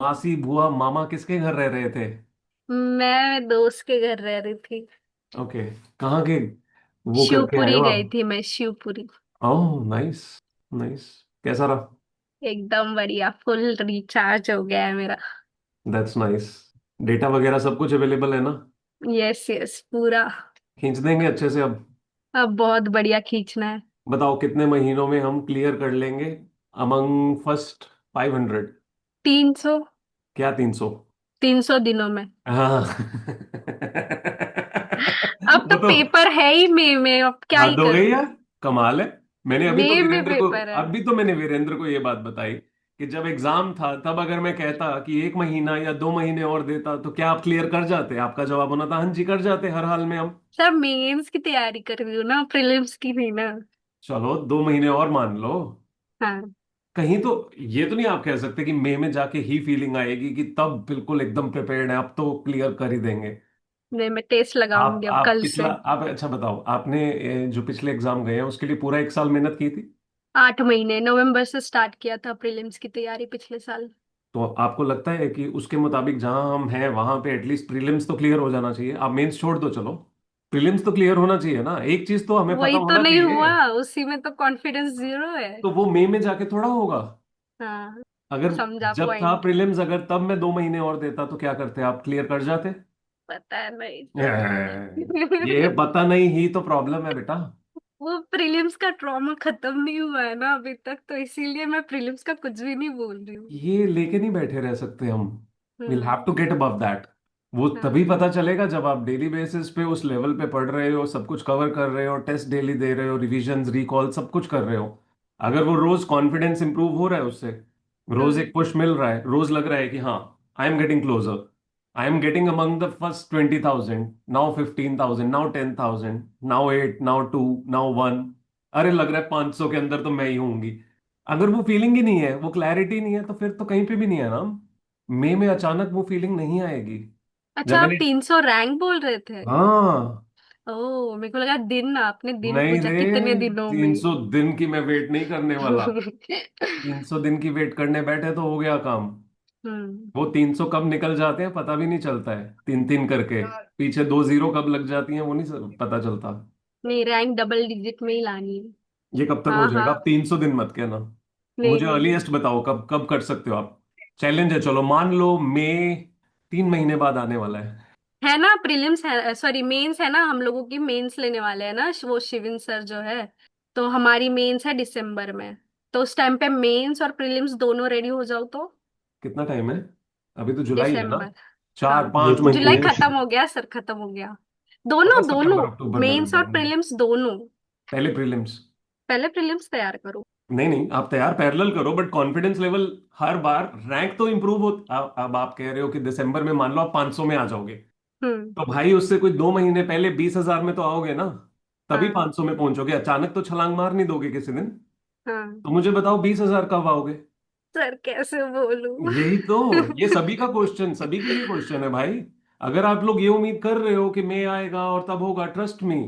मासी बुआ मामा किसके घर रह रहे थे? मैं दोस्त के घर रह रही थी। ओके। कहाँ के वो करके आए शिवपुरी हो गई आप? थी मैं, शिवपुरी। Oh nice. नाइस। कैसा रहा? एकदम बढ़िया, फुल रिचार्ज हो गया है मेरा। That's nice. डेटा वगैरह सब कुछ अवेलेबल है ना? यस यस, पूरा। खींच देंगे अच्छे से अब। अब बहुत बढ़िया खींचना है। बताओ कितने महीनों में हम क्लियर कर लेंगे अमंग फर्स्ट 500? 300। क्या 300? 300 दिनों में। हाँ। अब तो वो तो पेपर है ही मई में, अब क्या ही हद हो गई करूं। यार। कमाल है। मैंने अभी तो मई में वीरेंद्र को पेपर है। अभी तो मैंने वीरेंद्र को ये बात बताई कि जब एग्जाम था तब अगर मैं कहता कि 1 महीना या 2 महीने और देता तो क्या आप क्लियर कर जाते? आपका जवाब होना था हाँ जी कर जाते हर हाल में हम। सब मेंस की तैयारी कर रही हूँ ना, प्रीलिम्स की नहीं ना। चलो 2 महीने और मान लो। हाँ। कहीं तो ये तो नहीं आप कह सकते कि मई में जाके ही फीलिंग आएगी कि तब बिल्कुल एकदम प्रिपेयर्ड है अब तो क्लियर कर ही देंगे। नहीं, मैं टेस्ट आप लगाऊंगी अब आप कल पिछला से। आप अच्छा बताओ आपने जो पिछले एग्जाम गए हैं उसके लिए पूरा 1 साल मेहनत की थी? 8 महीने, नवंबर से स्टार्ट किया था प्रीलिम्स की तैयारी पिछले साल। तो आपको लगता है कि उसके मुताबिक जहां हम हैं वहां पे एटलीस्ट प्रीलिम्स तो क्लियर हो जाना चाहिए? आप मेंस छोड़ दो चलो। प्रीलिम्स तो क्लियर होना चाहिए ना, एक चीज तो हमें पता वही तो होना नहीं चाहिए। हुआ, उसी में तो कॉन्फिडेंस जीरो है। तो वो मई में जाके थोड़ा होगा। हाँ। अगर समझा जब था पॉइंट। प्रीलिम्स अगर तब मैं 2 महीने और देता तो क्या करते? आप क्लियर कर जाते? पता नहीं सर। ये पता नहीं ही तो प्रॉब्लम है बेटा। वो प्रीलिम्स का ट्रॉमा खत्म नहीं हुआ है ना अभी तक, तो इसीलिए मैं प्रीलिम्स का कुछ भी नहीं बोल रही हूँ। ये लेके नहीं बैठे रह सकते हम। Will have to hmm. Get above that. वो तभी हाँ। पता चलेगा जब आप डेली बेसिस पे उस लेवल पे पढ़ रहे हो, सब कुछ कवर कर रहे हो, टेस्ट डेली दे रहे हो, रिविजन्स रिकॉल सब कुछ कर रहे हो। अगर वो रोज कॉन्फिडेंस इंप्रूव हो रहा है उससे, रोज हम्म। एक पुश मिल रहा है, रोज लग रहा है कि हाँ I am getting closure, I am getting among the first 20,000, now 15,000, now 10,000, now 8, now 2, now 1। अरे लग रहा है 500 के अंदर तो मैं ही होंगी। अगर वो फीलिंग ही नहीं है, वो क्लैरिटी नहीं है, तो फिर तो कहीं पे भी नहीं है ना हम। मई में अचानक वो फीलिंग नहीं आएगी। जब अच्छा, आप मैंने 300 रैंक बोल रहे थे? हाँ। ओह, मेरे को लगा दिन, आपने दिन नहीं पूछा रे, कितने दिनों में। 300 दिन की मैं वेट नहीं करने वाला। 300 दिन की वेट करने बैठे तो हो गया काम। हम्म। वो 300 कब निकल जाते हैं पता भी नहीं चलता है, तीन तीन करके। पीछे 2 जीरो कब लग जाती हैं वो नहीं पता चलता। नहीं, रैंक डबल डिजिट में ही लानी है। ये कब तक हो हाँ जाएगा? हाँ। आप 300 दिन मत कहना। नहीं मुझे नहीं नहीं। अर्लीस्ट बताओ कब कब कर सकते हो आप? चैलेंज है, चलो मान लो मई 3 महीने बाद आने वाला है। है ना, प्रीलिम्स है, सॉरी मेंस है ना, हम लोगों की मेंस लेने वाले हैं ना वो शिविन सर जो है। तो हमारी मेंस है दिसंबर में। तो उस टाइम पे मेंस और प्रीलिम्स दोनों रेडी हो जाओ तो। कितना टाइम है? अभी तो जुलाई है ना। दिसंबर। हाँ। 4 5 महीने। जुलाई खत्म हो गया सर, खत्म हो गया। दोनों अगस्त दोनों। सितंबर अक्टूबर में लग मेंस और जाएंगे। प्रीलिम्स दोनों। पहले प्रीलिम्स। पहले प्रीलिम्स तैयार करो। नहीं नहीं, आप तैयार पैरेलल करो but confidence level her bar rank तो इंप्रूव हो। अब आप कह रहे हो कि दिसंबर में मान लो आप 500 में आ जाओगे, हम्म। तो भाई उससे कोई 2 महीने पहले 20,000 में तो आओगे ना। तभी हाँ 500 में पहुंचोगे, अचानक तो छलांग मार नहीं दोगे किसी दिन। हाँ। तो मुझे बताओ 20,000 कब आओगे? सर कैसे बोलूं? यही तो, ये सभी का क्वेश्चन, सभी के लिए क्वेश्चन है भाई। अगर आप लोग ये उम्मीद कर रहे हो कि मैं आएगा और तब होगा, trust me,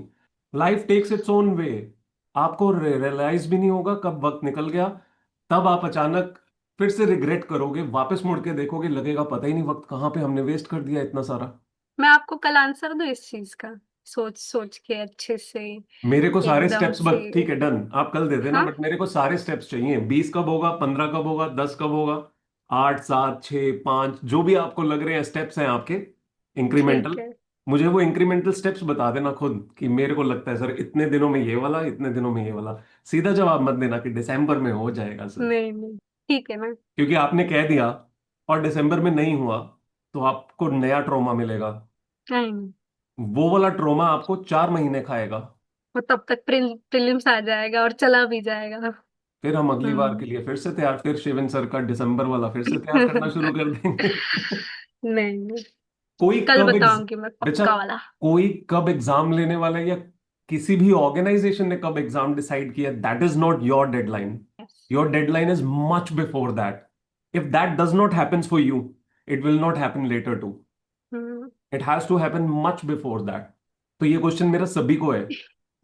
life takes its own way. आपको रियलाइज भी नहीं होगा कब वक्त निकल गया। तब आप अचानक फिर से रिग्रेट करोगे, वापस मुड़ के देखोगे, लगेगा पता ही नहीं वक्त कहाँ पे हमने वेस्ट कर दिया इतना सारा। मैं आपको कल आंसर दूं इस चीज का? सोच सोच के अच्छे से। मेरे को सारे एकदम स्टेप्स से। बस ठीक है डन, आप कल दे देना, हाँ। बट मेरे को सारे स्टेप्स चाहिए। 20 कब होगा, 15 कब होगा, 10 कब होगा, 8 7 6 5 जो भी आपको लग रहे हैं स्टेप्स हैं आपके ठीक इंक्रीमेंटल। है। मुझे वो इंक्रीमेंटल स्टेप्स बता देना खुद कि मेरे को लगता है सर इतने दिनों में ये वाला, इतने दिनों में ये वाला। सीधा जवाब मत देना कि दिसंबर में हो जाएगा सर। नहीं नहीं। ठीक है ना। क्योंकि आपने कह दिया और दिसंबर में नहीं हुआ तो आपको नया ट्रोमा मिलेगा। नहीं। वो वाला ट्रोमा आपको 4 महीने खाएगा। वो तब तक प्रीलिम्स आ जाएगा और चला भी जाएगा। फिर हम अगली बार के हम्म। लिए फिर से तैयार, फिर शिवन सर का दिसंबर वाला फिर से तैयार करना शुरू कर देंगे। नहीं नहीं। कोई कल कब बताऊंगी मैं बेचा, पक्का वाला। कोई कब एग्जाम लेने वाला है या किसी भी ऑर्गेनाइजेशन ने कब एग्जाम डिसाइड किया, that is not your deadline. Your deadline is much before that. If that does not happens for you, it will not happen later too. Hmm. It has to happen much before that. तो ये question मेरा सभी को है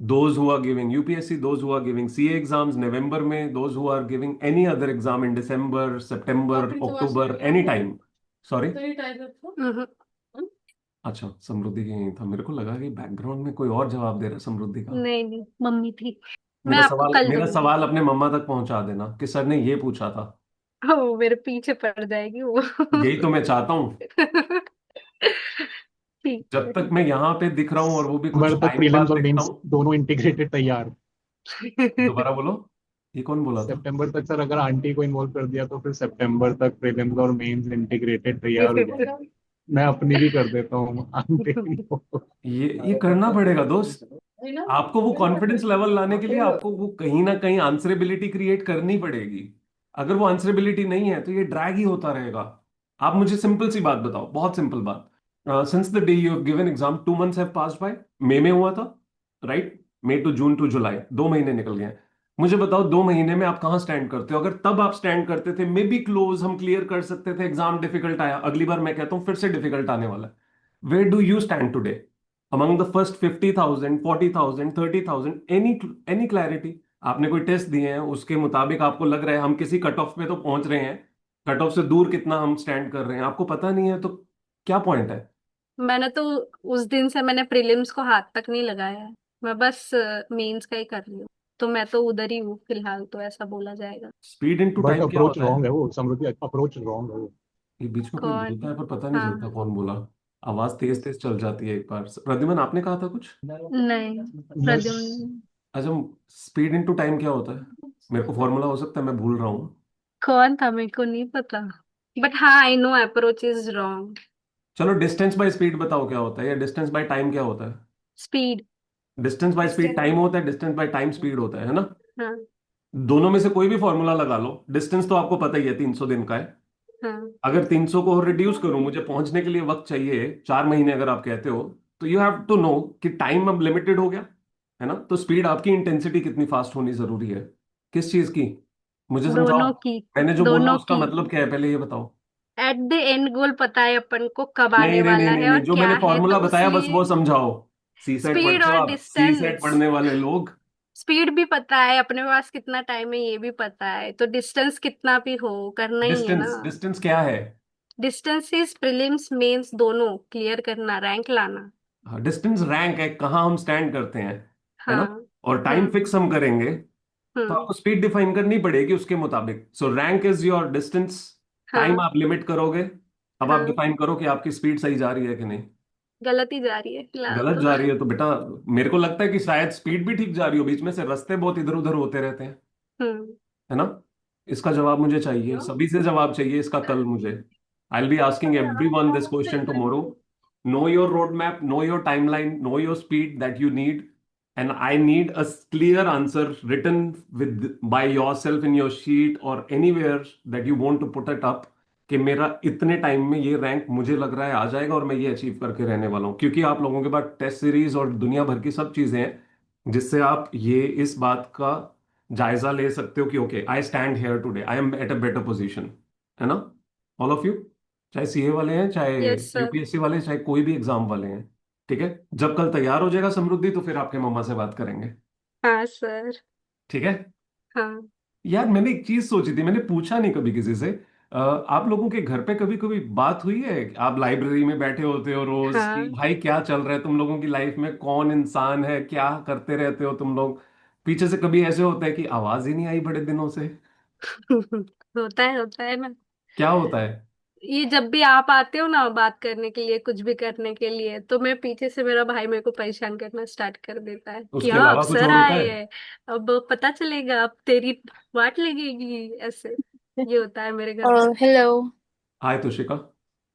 those who are giving UPSC, those who are giving CA exams November में, those who are giving any other exam in December, September, October, any time. Sorry. हम्म, अच्छा, समृद्धि की यही था, मेरे को लगा कि बैकग्राउंड में कोई और जवाब दे रहा है समृद्धि का। नहीं नहीं, मम्मी थी। मैं आपको कल मेरा दूंगी। सवाल अपने मम्मा तक पहुंचा देना कि सर ने ये पूछा था। वो मेरे पीछे पड़ जाएगी वो। यही तो मैं चाहता हूँ। ठीक जब है। तक मैं यहाँ पे दिख रहा हूँ और वो भी कुछ सितंबर तक टाइम बाद प्रीलिम्स और दिखता मेंस हूँ। दोनों इंटीग्रेटेड तैयार। दोबारा बोलो, ये कौन बोला था? सितंबर तक सर अगर आंटी को इन्वॉल्व कर दिया तो फिर सितंबर तक प्रीलिम्स और मेंस इंटीग्रेटेड तैयार हो जाएगी। मैं अपनी भी कर देता हूँ आंटी को involve। ये करना पड़ेगा दोस्त। आपको वो कॉन्फिडेंस लेवल लाने के लिए आपको वो कहीं ना कहीं आंसरेबिलिटी क्रिएट करनी पड़ेगी। अगर वो आंसरेबिलिटी नहीं है तो ये ड्रैग ही होता रहेगा। आप मुझे सिंपल सी बात बताओ, बहुत सिंपल बात। Since the day you have given exam 2 months have passed by. मई में हुआ था, right? May to June to July, 2 महीने निकल गए हैं। मुझे बताओ 2 महीने में आप कहाँ स्टैंड करते हो? अगर तब आप स्टैंड करते थे, मे बी क्लोज, हम क्लियर कर सकते थे, एग्जाम डिफिकल्ट आया, अगली बार मैं कहता हूँ फिर से डिफिकल्ट आने वाला है। Where do you stand today among the first 50,000, 40,000, 30,000? any clarity? आपने कोई टेस्ट दिए हैं, उसके मुताबिक आपको लग रहा है हम किसी कट ऑफ पे तो पहुंच रहे हैं, कट ऑफ से दूर कितना हम स्टैंड कर रहे हैं आपको पता नहीं है, तो क्या पॉइंट है? मैंने तो उस दिन से मैंने प्रीलिम्स को हाथ तक नहीं लगाया है। मैं बस मेंस का ही कर रही हूँ। तो मैं तो उधर ही हूँ फिलहाल, तो ऐसा बोला जाएगा। स्पीड इनटू बट टाइम क्या अप्रोच होता है? रॉन्ग है वो समृद्धि, अप्रोच रॉन्ग है वो। ये बीच में कोई कौन? बोलता है पर पता नहीं चलता हाँ। कौन बोला। आवाज तेज तेज चल जाती है एक बार। प्रद्युमन, आपने कहा था कुछ? नहीं, यस। प्रद्युम्न। अच्छा, स्पीड इनटू टाइम क्या होता है? मेरे को फॉर्मूला हो सकता है मैं भूल रहा हूँ। कौन था मेरे को नहीं पता। बट हाँ, I know approach is wrong. चलो, डिस्टेंस बाय स्पीड बताओ क्या होता है, या डिस्टेंस बाय टाइम क्या होता है? Speed. Distance by speed time होता है, डिस्टेंस बाय टाइम स्पीड होता है ना? हाँ। दोनों में से कोई भी फॉर्मूला लगा लो, डिस्टेंस तो आपको पता ही है 300 दिन का है। हाँ। अगर 300 को रिड्यूस करूं, मुझे पहुंचने के लिए वक्त चाहिए 4 महीने अगर आप कहते हो, तो यू हैव टू नो कि टाइम अब लिमिटेड हो गया है ना? तो स्पीड आपकी, इंटेंसिटी कितनी फास्ट होनी जरूरी है? किस चीज की? मुझे समझाओ। दोनों की। मैंने जो बोला दोनों उसका की। मतलब क्या है, पहले ये बताओ। एट द एंड गोल पता है अपन को कब नहीं आने नहीं नहीं वाला नहीं है नहीं, और जो क्या मैंने है, तो फॉर्मूला बताया बस उसलिए वो समझाओ। सी सेट स्पीड पढ़ते हो और आप, सी सेट डिस्टेंस। पढ़ने वाले लोग। स्पीड भी पता है अपने पास कितना टाइम है, ये भी पता है, तो डिस्टेंस कितना भी हो करना ही है ना। डिस्टेंस, डिस्टेंस क्या है? डिस्टेंस इज प्रीलिम्स मेंस दोनों क्लियर करना, रैंक लाना। डिस्टेंस रैंक है कहाँ हम स्टैंड करते हैं, है ना? हाँ। और टाइम हम्म। फिक्स हम करेंगे, तो हम्म। आपको स्पीड डिफाइन करनी पड़ेगी उसके मुताबिक। सो rank is your distance, time हाँ। आप लिमिट करोगे। अब आप हाँ। डिफाइन करो कि आपकी स्पीड सही जा रही है कि नहीं। गलत ही जा रही है फिलहाल गलत तो। जा रही है तो बेटा, मेरे को लगता है कि शायद स्पीड भी ठीक जा रही हो, बीच में से रास्ते बहुत इधर उधर होते रहते हैं, हम्म। है ना? इसका जवाब मुझे चाहिए, सभी से जवाब चाहिए इसका कल मुझे। I will be asking every one this question tomorrow. Know your road map, know your timeline, know your speed that you need, and I need a clear answer written with by yourself in your sheet or anywhere that you want to put it up, कि मेरा इतने time में ये rank मुझे लग रहा है आ जाएगा और मैं ये अचीव करके रहने वाला हूँ, क्योंकि आप लोगों के पास टेस्ट सीरीज और दुनिया भर की सब चीजें हैं जिससे आप ये इस बात का जायजा ले सकते हो कि okay, I stand here today, I am at a better position, है ना? ऑल ऑफ यू, चाहे सीए वाले हैं, चाहे यस सर। यूपीएससी वाले हैं, चाहे कोई भी एग्जाम वाले हैं। ठीक है, जब कल तैयार हो जाएगा समृद्धि तो फिर आपके मम्मा से बात करेंगे। हाँ सर। ठीक है। हाँ। यार, मैंने एक चीज सोची थी, मैंने पूछा नहीं कभी किसी से। आप लोगों के घर पे कभी कभी बात हुई है? आप लाइब्रेरी में बैठे होते हो रोज कि हाँ। भाई क्या चल रहा है तुम लोगों की लाइफ में, कौन इंसान है, क्या करते रहते हो तुम लोग? पीछे से कभी ऐसे होता है कि आवाज ही नहीं आई बड़े दिनों से? होता है ना। क्या होता है? ये जब भी आप आते हो ना बात करने के लिए, कुछ भी करने के लिए, तो मैं पीछे से, मेरा भाई मेरे को परेशान करना स्टार्ट कर देता है कि उसके हाँ अब अलावा कुछ सर और होता आए है? हैं, अब पता चलेगा, अब तेरी वाट लगेगी, ऐसे। ये होता है मेरे घर पे। हेलो। हाय तुशिका।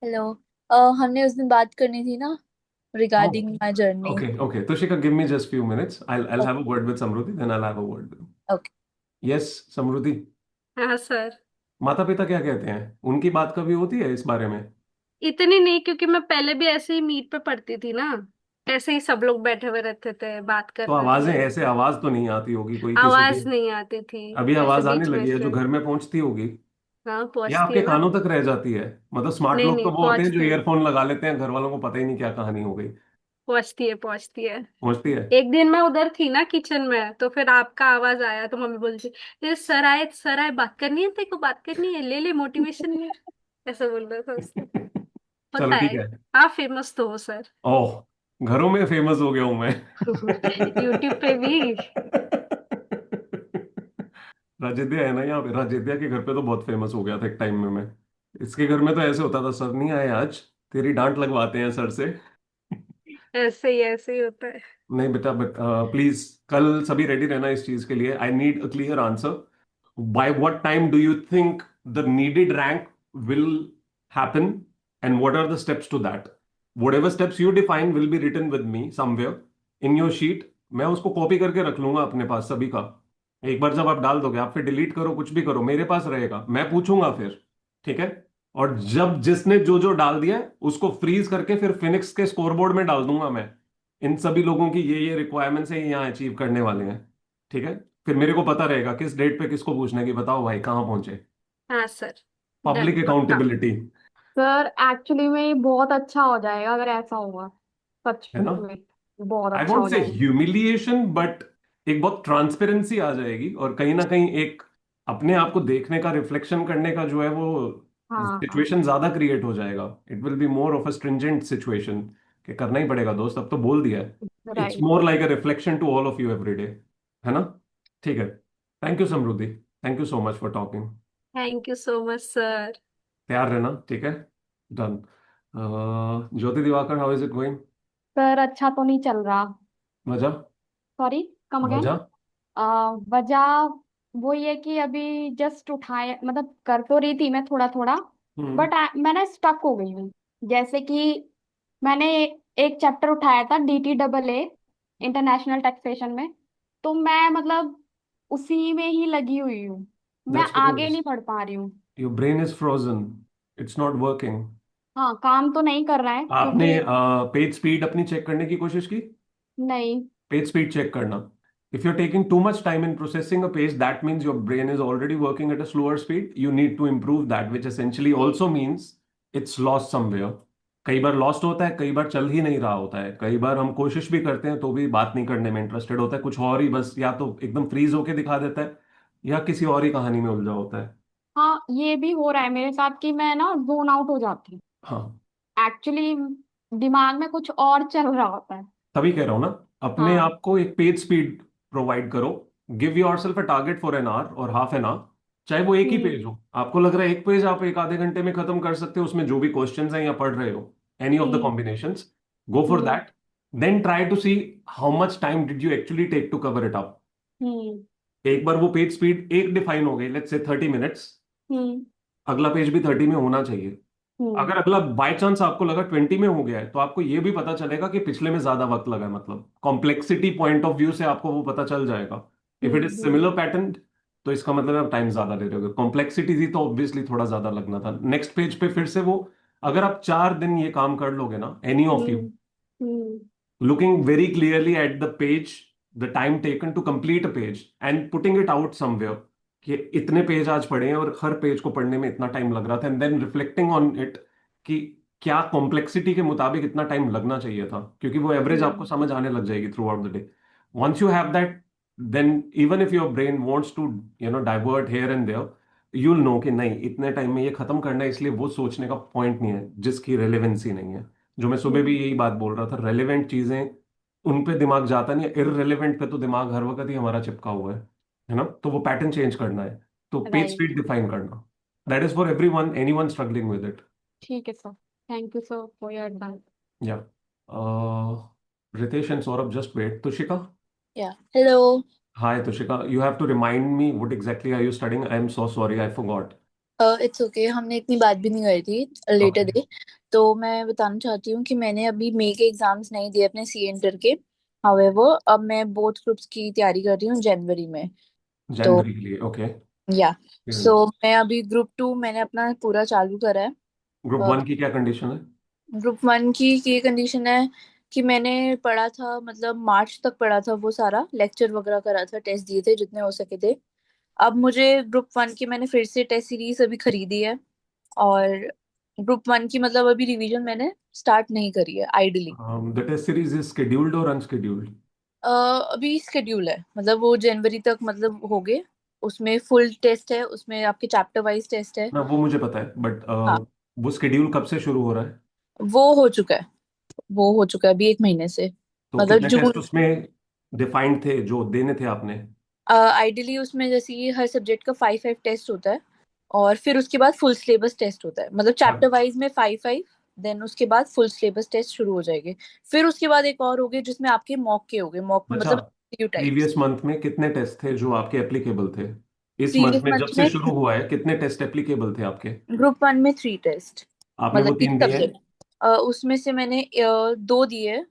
हेलो। हमने उस दिन बात करनी थी ना, Oh, regarding my journey. okay, okay. Tushika, give me just few minutes. I'll have a word with Samruddhi, then I'll have a word with him. Okay. Yes, Samruddhi. हाँ सर। माता पिता क्या कहते हैं, उनकी बात कभी होती है इस बारे में? इतनी नहीं, क्योंकि मैं पहले भी ऐसे ही मीट पे पढ़ती थी ना, ऐसे ही सब लोग बैठे हुए रहते थे, बात कर तो रहे आवाजें थे। ऐसे, आवाज तो नहीं आती होगी कोई किसी की? आवाज नहीं आती थी। अभी ऐसे आवाज आने बीच में लगी है जो से। घर में पहुंचती होगी, हाँ, या पहुंचती आपके है ना। कानों तक रह जाती है? मतलब स्मार्ट नहीं लोग नहीं, तो वो होते हैं जो पहुंचती है। ईयरफोन लगा लेते हैं, घर वालों को पता ही नहीं क्या कहानी हो गई। पहुंचती है। पहुंचती है? एक दिन मैं उधर थी ना किचन में, तो फिर आपका आवाज आया तो मम्मी बोलती, ये सर आए, बात करनी है तेरे को, बात करनी है, ले ले मोटिवेशन ले। ऐसा बोल रहा था उसने। चलो होता ठीक है। है। आप फेमस तो हो सर। ओह, घरों में फेमस हो गया हूं मैं। यूट्यूब पे भी। राजेदिया है ना यहाँ पे, राजेदिया के घर पे तो बहुत फेमस हो गया था एक टाइम में मैं। इसके घर में तो ऐसे होता था, सर नहीं आए आज, तेरी डांट लगवाते हैं सर से। ऐसे ही होता है। नहीं बेटा, बट प्लीज कल सभी रेडी रहना इस चीज के लिए। I need a clear answer. By what time do you think the needed rank will happen, and what are the steps to that? whatever steps you define will be written with me somewhere in your sheet. मैं उसको copy करके रख लूंगा अपने पास सभी का। एक बार जब आप डाल दोगे, आप फिर डिलीट करो कुछ भी करो, मेरे पास रहेगा, मैं पूछूंगा फिर। ठीक है? और जब जिसने जो जो डाल दिया है उसको फ्रीज करके फिर फिनिक्स के स्कोरबोर्ड में डाल दूंगा मैं। इन सभी लोगों की ये रिक्वायरमेंट्स है, ये यहाँ अचीव करने वाले हैं। ठीक है? फिर मेरे को पता रहेगा किस डेट पे किसको पूछना की, बताओ भाई कहाँ पहुंचे। हाँ सर। डन पब्लिक पक्का। अकाउंटेबिलिटी। सर एक्चुअली में ये बहुत अच्छा हो जाएगा अगर ऐसा होगा। सच है ना? में बहुत आई अच्छा वोंट हो से जाएगा। ह्यूमिलिएशन, बट एक बहुत ट्रांसपेरेंसी आ जाएगी, और कहीं ना कहीं एक अपने आप को देखने का, रिफ्लेक्शन करने का जो है वो हाँ हाँ। सिचुएशन ज्यादा क्रिएट हो जाएगा। It will be more of a stringent situation कि करना ही पड़ेगा दोस्त, अब तो बोल दिया है। It's right. More like a reflection to all of you every day. है ना? ठीक है। Thank you Samriddhi, thank you so much for talking. Thank you so much sir. तैयार रहना, ठीक है? Done. Jyoti Diwakar, how is it going? Sir अच्छा तो नहीं चल रहा। वजह? Sorry, come again. वजह? वजह वो ये कि अभी जस्ट उठाए, मतलब कर तो रही थी मैं थोड़ा थोड़ा, हम्म। बट मैं ना स्टक हो गई हूँ। जैसे कि मैंने एक चैप्टर उठाया था DTAA, इंटरनेशनल टैक्सेशन में, तो मैं मतलब उसी में ही लगी हुई हूँ। मैं दैट्स आगे बिकॉज नहीं बढ़ पा रही हूँ। Your brain is frozen, it's not working. हाँ, काम तो नहीं कर रहा है आपने क्योंकि पेज स्पीड अपनी चेक करने की कोशिश की? नहीं। पेज स्पीड चेक करना। If you're taking too much time in processing a page, that means your brain is already working at a slower speed. You need to improve that, which essentially also means it's lost somewhere. कई बार lost होता है, कई बार चल ही नहीं रहा होता है, कई बार हम कोशिश भी करते हैं तो भी बात नहीं करने में इंटरेस्टेड होता है, कुछ और ही बस या तो एकदम फ्रीज होके दिखा देता है या किसी और ही कहानी में उलझा होता है। हाँ, ये भी हो रहा है मेरे साथ कि मैं ना जोन आउट हो जाती हूँ। हाँ, एक्चुअली दिमाग में कुछ और चल रहा होता है। तभी कह रहा हूं ना, अपने हाँ। आप को एक पेज स्पीड प्रोवाइड करो। Give your self a target for an hour और हाफ एन आवर, चाहे वो एक ही हम्म पेज हो। आपको लग रहा है एक पेज आप एक आधे घंटे में खत्म कर सकते हो, उसमें जो भी क्वेश्चंस हैं या पढ़ रहे हो, any of the hmm combinations, go for hmm that. Then try to see how much time did you actually take to cover it up. Hmm एक बार वो पेज स्पीड एक डिफाइन हो गई, लेट्स से 30 मिनट्स, हम्म अगला page भी 30 में होना चाहिए। हम्म अगर अगला बाय चांस आपको लगा 20 में हो गया है, तो आपको ये भी पता चलेगा कि पिछले में ज्यादा वक्त लगा है, मतलब कॉम्प्लेक्सिटी पॉइंट ऑफ व्यू से आपको वो पता चल जाएगा। If it is hmm. Similar pattern, तो इसका मतलब है आप टाइम ज्यादा ले रहे हो। कॉम्प्लेक्सिटी थी तो ऑब्वियसली थोड़ा ज्यादा लगना था। नेक्स्ट पेज पे फिर से वो, अगर आप 4 दिन ये काम कर लोगे ना, any of you, hmm hmm looking very clearly at the page, the time taken to complete a page and putting it out somewhere कि इतने पेज आज पढ़े हैं और हर पेज को पढ़ने में इतना टाइम लग रहा था, and then reflecting on it कि क्या कॉम्प्लेक्सिटी के मुताबिक इतना टाइम लगना चाहिए था, क्योंकि वो एवरेज आपको हम्म समझ आने लग जाएगी throughout the day. Once you have that, then even if your brain wants to divert here and there, you'll know कि नहीं इतने टाइम में ये खत्म करना है, इसलिए वो सोचने का पॉइंट नहीं है जिसकी रेलेवेंसी नहीं है। जो मैं सुबह भी हम्म। यही बात बोल रहा था, रेलेवेंट चीजें उन पे दिमाग जाता नहीं है, इररिलेवेंट पे तो दिमाग हर वक्त ही हमारा चिपका हुआ है ना? तो वो पैटर्न चेंज करना है, तो पेज राइट। स्पीड डिफाइन करना, that is for everyone, anyone struggling with it. ठीक है sir. Thank you sir for your advice. Yeah Ritesh and Saurabh, just wait. Tushika, Yeah. Hello. Hi Tushika, you have to remind me what exactly are you studying? I am so sorry, I forgot. It's okay, हमने इतनी बात भी नहीं करी थी letter okay. Day. तो मैं बताना चाहती हूँ कि मैंने अभी मई के एग्जाम्स नहीं दिए अपने सी इंटर के। हाउएवर अब मैं बोथ ग्रुप्स की तैयारी कर रही हूँ जनवरी में। तो जनवरी के लिए? ओके। या सो मैं अभी ग्रुप 2 मैंने अपना पूरा चालू करा है। ग्रुप वन की क्या कंडीशन है? ग्रुप 1 की ये कंडीशन है कि मैंने पढ़ा था, मतलब मार्च तक पढ़ा था, वो सारा लेक्चर वगैरह करा था, टेस्ट दिए थे जितने हो सके थे। अब मुझे ग्रुप 1 की मैंने फिर से टेस्ट सीरीज अभी खरीदी है, और ग्रुप 1 की मतलब अभी रिवीजन मैंने स्टार्ट नहीं करी है ideally. The test series is scheduled or unscheduled? अभी शेड्यूल है, मतलब वो जनवरी तक मतलब हो गए। उसमें फुल टेस्ट है, उसमें आपके चैप्टर वाइज टेस्ट है। ना वो मुझे पता है, बट हाँ, वो शेड्यूल कब से शुरू हो रहा है? वो हो चुका है। वो हो चुका है अभी 1 महीने से, तो मतलब कितने टेस्ट जून। उसमें डिफाइंड थे जो देने थे आपने? आइडियली उसमें जैसे कि हर सब्जेक्ट का 5-5 टेस्ट होता है, और फिर उसके बाद फुल सिलेबस टेस्ट होता है, मतलब चैप्टर वाइज में 5-5। देन उसके बाद फुल सिलेबस टेस्ट शुरू हो जाएंगे। फिर उसके बाद एक और हो गए जिसमें आपके मॉक के हो गए, मॉक अच्छा, मतलब टाइप्स। प्रीवियस मंथ में कितने टेस्ट थे जो आपके एप्लीकेबल थे? इस मंथ प्रीवियस में जब मंथ से में शुरू हुआ है कितने टेस्ट एप्लीकेबल थे आपके? ग्रुप 1 में 3 टेस्ट, आपने मतलब वो कि 3 दिए हैं? सब्जेक्ट। उसमें से मैंने 2 दिए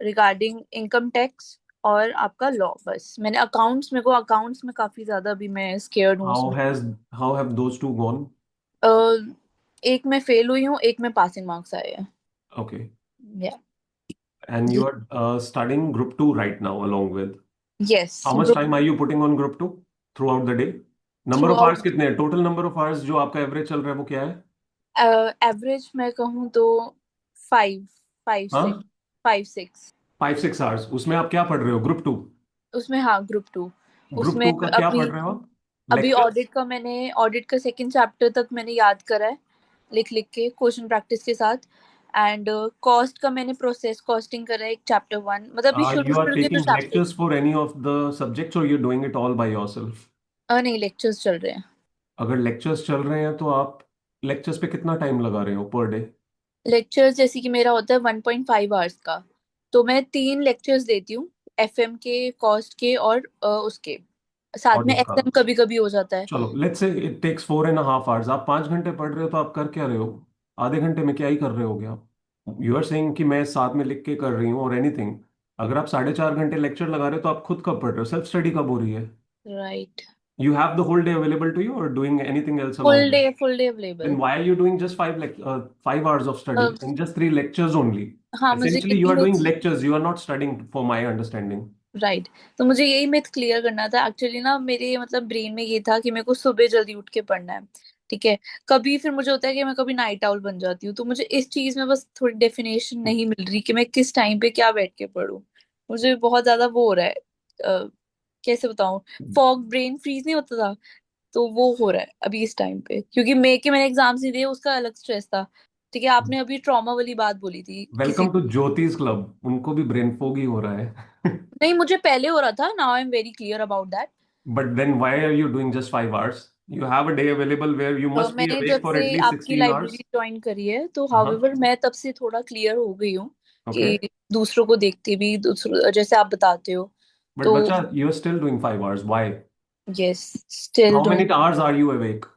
रिगार्डिंग इनकम टैक्स और आपका लॉ। बस मैंने अकाउंट्स, मेरे को अकाउंट्स में काफी ज्यादा अभी मैं स्केयर्ड हूँ हाउ उसमें। Has how have those two gone? Uh, एक में फेल हुई हूँ, एक में पासिंग मार्क्स आए हैं। ओके, या and you are studying group 2 right now along with? Yes How much group time are you putting on group 2 throughout the day? Number through of hours out. कितने हैं? Total number of hours जो आपका average चल रहा है वो क्या है? एवरेज मैं कहूँ तो 5, 5 6, हाँ, 5-6। 5-6 आवर्स। उसमें आप क्या पढ़ रहे हो? ग्रुप 2? उसमें हाँ ग्रुप 2। ग्रुप उसमें 2 का क्या अभी पढ़ रहे हो आप? अभी लेक्चर्स? ऑडिट का सेकंड चैप्टर तक मैंने याद करा है, लिख लिख के क्वेश्चन प्रैक्टिस के साथ। एंड कॉस्ट का मैंने प्रोसेस कॉस्टिंग करा है एक चैप्टर 1, मतलब अभी शुरू You are शुरू के जो taking chapter. lectures for any of the subjects or you're doing it all by yourself? नहीं, लेक्चर्स चल रहे हैं। अगर लेक्चर्स चल रहे हैं तो आप लेक्चर्स पे कितना टाइम लगा रहे हो पर डे? लेक्चर्स जैसे कि मेरा होता है 1.5 आवर्स का, तो मैं 3 लेक्चर्स देती हूँ। एफएम के, कॉस्ट के और उसके साथ में ऑडिट का? एक्सएम कभी कभी हो जाता है। चलो, let's say it takes 4.5 hours. आप 5 घंटे पढ़ रहे हो तो आप कर क्या रहे हो? आधे घंटे में क्या ही कर रहे होगे आप? यू आर सेइंग कि मैं साथ में लिख के कर रही हूँ और एनीथिंग। अगर आप 4.5 घंटे लेक्चर लगा रहे हो तो आप खुद कब पढ़ रहे हो? सेल्फ स्टडी कब हो रही है? Right. You have the whole day available to you are doing anything else full along? Day, full day Then available. why are you doing just 5 hours of study and just 3 lectures only? हाँ, मुझे Essentially, you यही are doing myth. lectures. You are not studying, for my understanding. Right. तो मुझे यही myth clear करना था actually ना, मेरे मतलब ब्रेन में ये था कि मेरे को सुबह जल्दी उठ के पढ़ना है। ठीक है। कभी फिर मुझे होता है कि मैं कभी नाइट आउल बन जाती हूँ, तो मुझे इस चीज में बस थोड़ी डेफिनेशन नहीं मिल रही कि मैं किस टाइम पे क्या बैठ के पढूं। मुझे बहुत ज्यादा वो हो रहा है। कैसे बताऊं, फॉग ब्रेन फ्रीज नहीं होता था, तो वो हो रहा है अभी इस टाइम पे, क्योंकि मे के मैंने एग्जाम्स नहीं दिए, उसका अलग स्ट्रेस था। ठीक है, आपने अभी ट्रॉमा वाली बात बोली थी किसी। वेलकम टू ज्योतिष क्लब। उनको भी ब्रेन फॉग ही हो रहा है। नहीं, मुझे पहले हो रहा था, now I am very clear about that. But then why are you doing just 5 hours? You have a day available where you must be मैंने awake जब for at से least आपकी 16 hours. लाइब्रेरी ज्वाइन करी है, तो हाँ, however मैं तब से थोड़ा क्लियर हो गई हूँ okay. कि दूसरों को देखते भी, दूसरों जैसे आप बताते हो। But तो bacha, you are still doing 5 hours. Why? Yes, still How many doing. hours are you awake?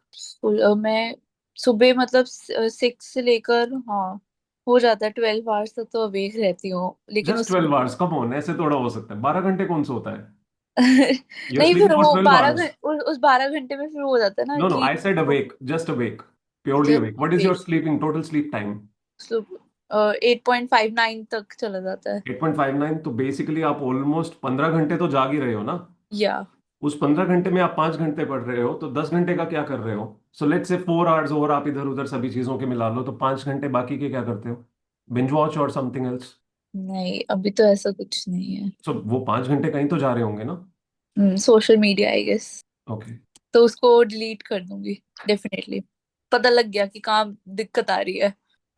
मैं सुबह मतलब 6 से लेकर, हाँ, हो जाता है 12 आवर्स तक तो अवेक रहती हूँ, लेकिन Just उस 12 hours. Come on, ऐसे थोड़ा हो सकता है? 12 घंटे कौन सोता है? You're नहीं, फिर sleeping for वो 12 बारह hours. घंटे उस 12 घंटे में फिर वो हो जाता है ना No, no, कि I said awake, just awake, purely just awake. What is your sleeping total sleep time? 8.59 तक चला जाता है। 8.59, तो बेसिकली आप ऑलमोस्ट 15 घंटे तो जाग ही रहे हो ना? या उस 15 घंटे में आप 5 घंटे पढ़ रहे हो तो 10 घंटे का क्या कर रहे हो? सो लेट्स से 4 hours और आप इधर उधर सभी चीजों के मिला लो तो 5 घंटे बाकी के क्या करते हो? बिंज वॉच और समथिंग एल्स? नहीं, अभी तो ऐसा कुछ नहीं है। सो वो 5 घंटे कहीं तो जा रहे होंगे ना? Social media I guess, okay. तो उसको डिलीट कर दूंगी डेफिनेटली। पता लग गया कि कहाँ दिक्कत आ रही है।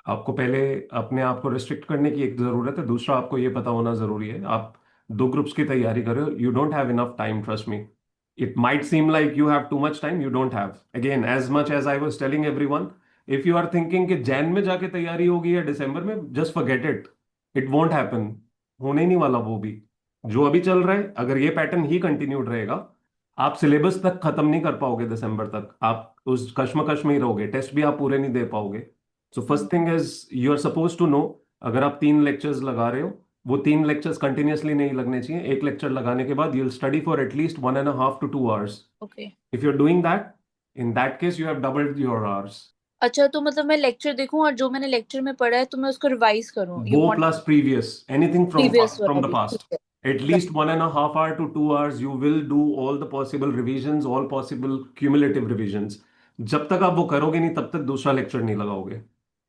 आपको पहले अपने आप को रिस्ट्रिक्ट करने की एक जरूरत है, दूसरा आपको ये पता होना जरूरी है। आप 2 ग्रुप्स की तैयारी कर रहे हो, you don't have enough time, trust me. It might seem like you have too much time, you don't have. Again, as much as I was telling everyone, if you are thinking कि जैन में जाके तैयारी होगी या दिसंबर में, just forget it. It won't happen. होने ही नहीं वाला वो भी। जो अभी चल रहा है, अगर ये पैटर्न ही कंटिन्यूड रहेगा, आप सिलेबस तक खत्म नहीं कर पाओगे दिसंबर तक। आप उस कश्मकश में ही रहोगे, टेस्ट भी आप पूरे नहीं दे पाओगे। So first thing is, you are suppose to know, अगर आप 3 लेक्चर्स लगा रहे हो, वो 3 लेक्चर्स कंटिन्यूअसली नहीं लगने चाहिए। एक लेक्चर लगाने के बाद you'll study for at least 1.5 to 2 hours. Okay. If you're doing that, in that case, you have doubled your hours. अच्छा, तो मतलब मैं लेक्चर देखूं और जो मैंने लेक्चर में पढ़ा है तो मैं उसको रिवाइज करूं, यू वो want plus previous, anything from previous वाला from the भी? ठीक past. है। At least 1.5 hour to 2 hours, you will do all the possible revisions, all possible cumulative revisions. जब तक आप वो करोगे नहीं, तब तक दूसरा लेक्चर नहीं लगाओगे।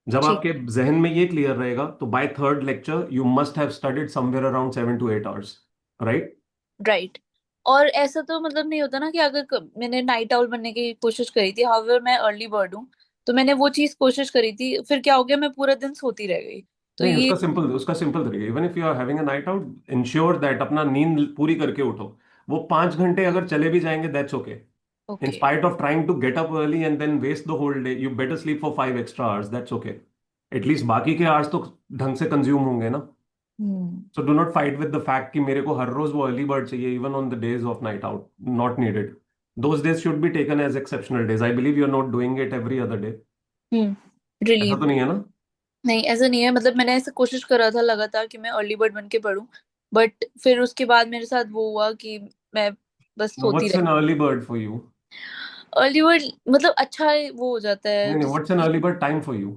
जब ठीक आपके जहन में ये क्लियर रहेगा तो by third lecture you must have studied somewhere around 7 to 8 hours, right? Right. और ऐसा तो मतलब नहीं होता ना कि अगर मैंने नाइट आउल बनने की कोशिश करी थी, हाउएवर मैं अर्ली बर्ड हूँ, तो मैंने वो चीज कोशिश करी थी, फिर क्या हो गया, मैं पूरा दिन सोती रह गई। तो नहीं, ये उसका सिंपल तरीका, even if you are having a night out, ensure that अपना नींद पूरी करके उठो। वो 5 घंटे अगर चले भी जाएंगे, that's okay. In okay. spite of trying to get up early and then waste the whole day, you better sleep for 5 extra hours. That's okay. At least बाकी के hours तो ढंग से कंज्यूम होंगे ना. हम्म। So do not fight with the fact कि मेरे को हर रोज वो अर्ली बर्ड चाहिए, even on the days of night out. Not needed. Those days should be taken as exceptional days. I believe you're not doing it every other day. ऐसा relieve. तो नहीं है ना? नहीं, ऐसा नहीं है, मतलब मैंने ऐसे कोशिश करा था लगातार कि मैं अर्ली बर्ड बन के पढूं, बट फिर उसके बाद मेरे साथ वो हुआ कि मैं बस सोती What's रह। an early bird for you? Early bird मतलब अच्छा वो हो जाता है, नहीं नहीं, what's an जैसे early bird time for you?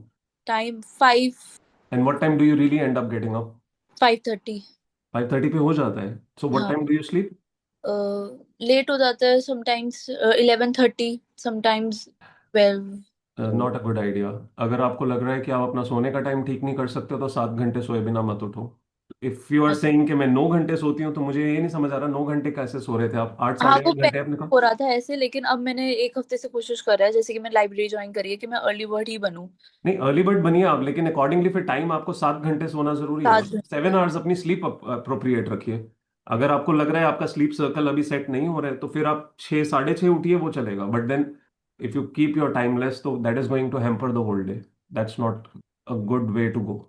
Time 5, And what time do you really end up getting up? 5:30। 5:30 पे हो जाता है. So what हाँ। time do you sleep? Late हो जाता है, sometimes 11:30, sometimes 12। Not a good idea. अगर आपको लग रहा है कि आप अपना सोने का टाइम ठीक नहीं कर सकते तो 7 घंटे सोए बिना मत उठो। इफ यू आर सेइंग कि मैं 9 घंटे सोती हूँ, तो मुझे ये नहीं समझ आ रहा 9 घंटे कैसे सो रहे थे आप? आठ हाँ, साढ़े वो आठ पहले घंटे आपने कहा। हो रहा था ऐसे, लेकिन अब मैंने एक हफ्ते से कोशिश कर रहा है, जैसे कि मैं लाइब्रेरी ज्वाइन करी है, कि मैं अर्ली बर्ड ही बनूं। नहीं, अर्ली बर्ड बनिए आप, लेकिन अकॉर्डिंगली फिर टाइम आपको 7 घंटे सोना जरूरी है। 7 घंटे। 7 आवर्स अपनी स्लीप अप्रोप्रिएट रखिए। अगर आपको लग रहा है आपका स्लीप सर्कल अभी सेट नहीं हो रहा है, तो फिर आप 6 साढ़े 6 उठिए, वो चलेगा। But then if you keep your time less, तो that is going to hamper the whole day. That's not a good way to go.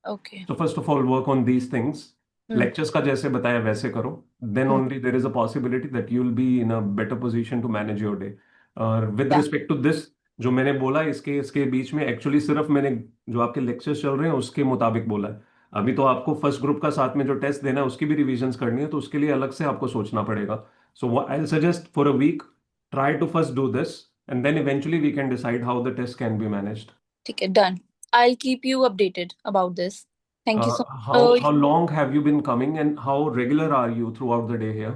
Okay. So first of all, work on these things. Hmm. Lectures का जैसे बताया वैसे करो. Then hmm. only there is a possibility that you will be in a better position to manage your day. और with या। respect to this, जो मैंने बोला इसके इसके बीच में एक्चुअली सिर्फ मैंने जो आपके लेक्चर्स चल रहे हैं उसके मुताबिक बोला है। अभी तो आपको फर्स्ट ग्रुप का साथ में जो टेस्ट देना है उसकी भी रिविजन्स करनी है, तो उसके लिए अलग से आपको सोचना पड़ेगा। So I suggest for a week, try to first do this and then eventually we can decide how the test can be managed. ठीक है, done. I keep you updated about this. Thank you so How much। long have you been coming and how regular are you throughout the day here?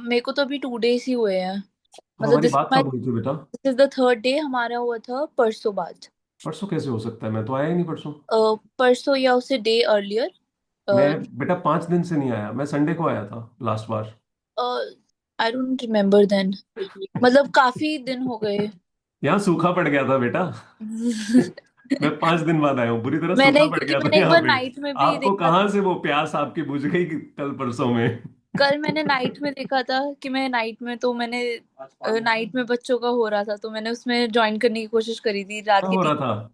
मेरे को तो अभी 2 days ही हुए हैं, तो मतलब हमारी बात कब हुई थी बेटा? This is the third day, हमारा हुआ था परसों बाद। परसों कैसे हो सकता है? मैं तो आया ही नहीं परसों। परसों या उससे डे अर्लियर। मैं बेटा 5 दिन से नहीं आया, मैं संडे को आया था लास्ट बार। आई डोंट रिमेम्बर देन, मतलब काफी दिन हो गए। यहाँ सूखा पड़ गया था बेटा। मैं 5 दिन बाद आया हूँ, बुरी तरह सूखा मैंने, पड़ क्योंकि गया था मैंने एक यहाँ बार पे। नाइट में भी आपको देखा कहाँ था। से वो प्यास आपकी बुझ गई कि कल परसों में? कल मैंने नाइट में देखा था कि मैं नाइट में, तो मैंने नाइट में बच्चों का हो रहा था, तो मैंने उसमें ज्वाइन करने की कोशिश करी थी रात क्या के हो तीन रहा था?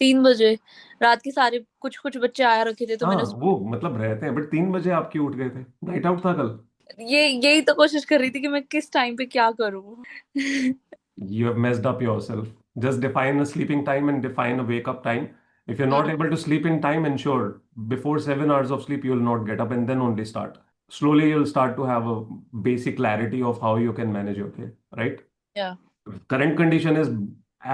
3 बजे। रात के सारे कुछ कुछ बच्चे आया रखे थे, तो हाँ, मैंने वो मतलब रहते हैं, बट 3 बजे आप क्यों उठ गए थे? नाइट आउट था कल। यही तो कोशिश कर रही थी कि मैं किस टाइम पे क्या करूं। You have messed up yourself. Just define a sleeping time and define a wake up time. If you're not able to sleep in time, ensure before 7 hours of sleep, you will not get up and then only start. Slowly, you'll start to have a basic clarity of how you can manage your day, right? या। Current condition is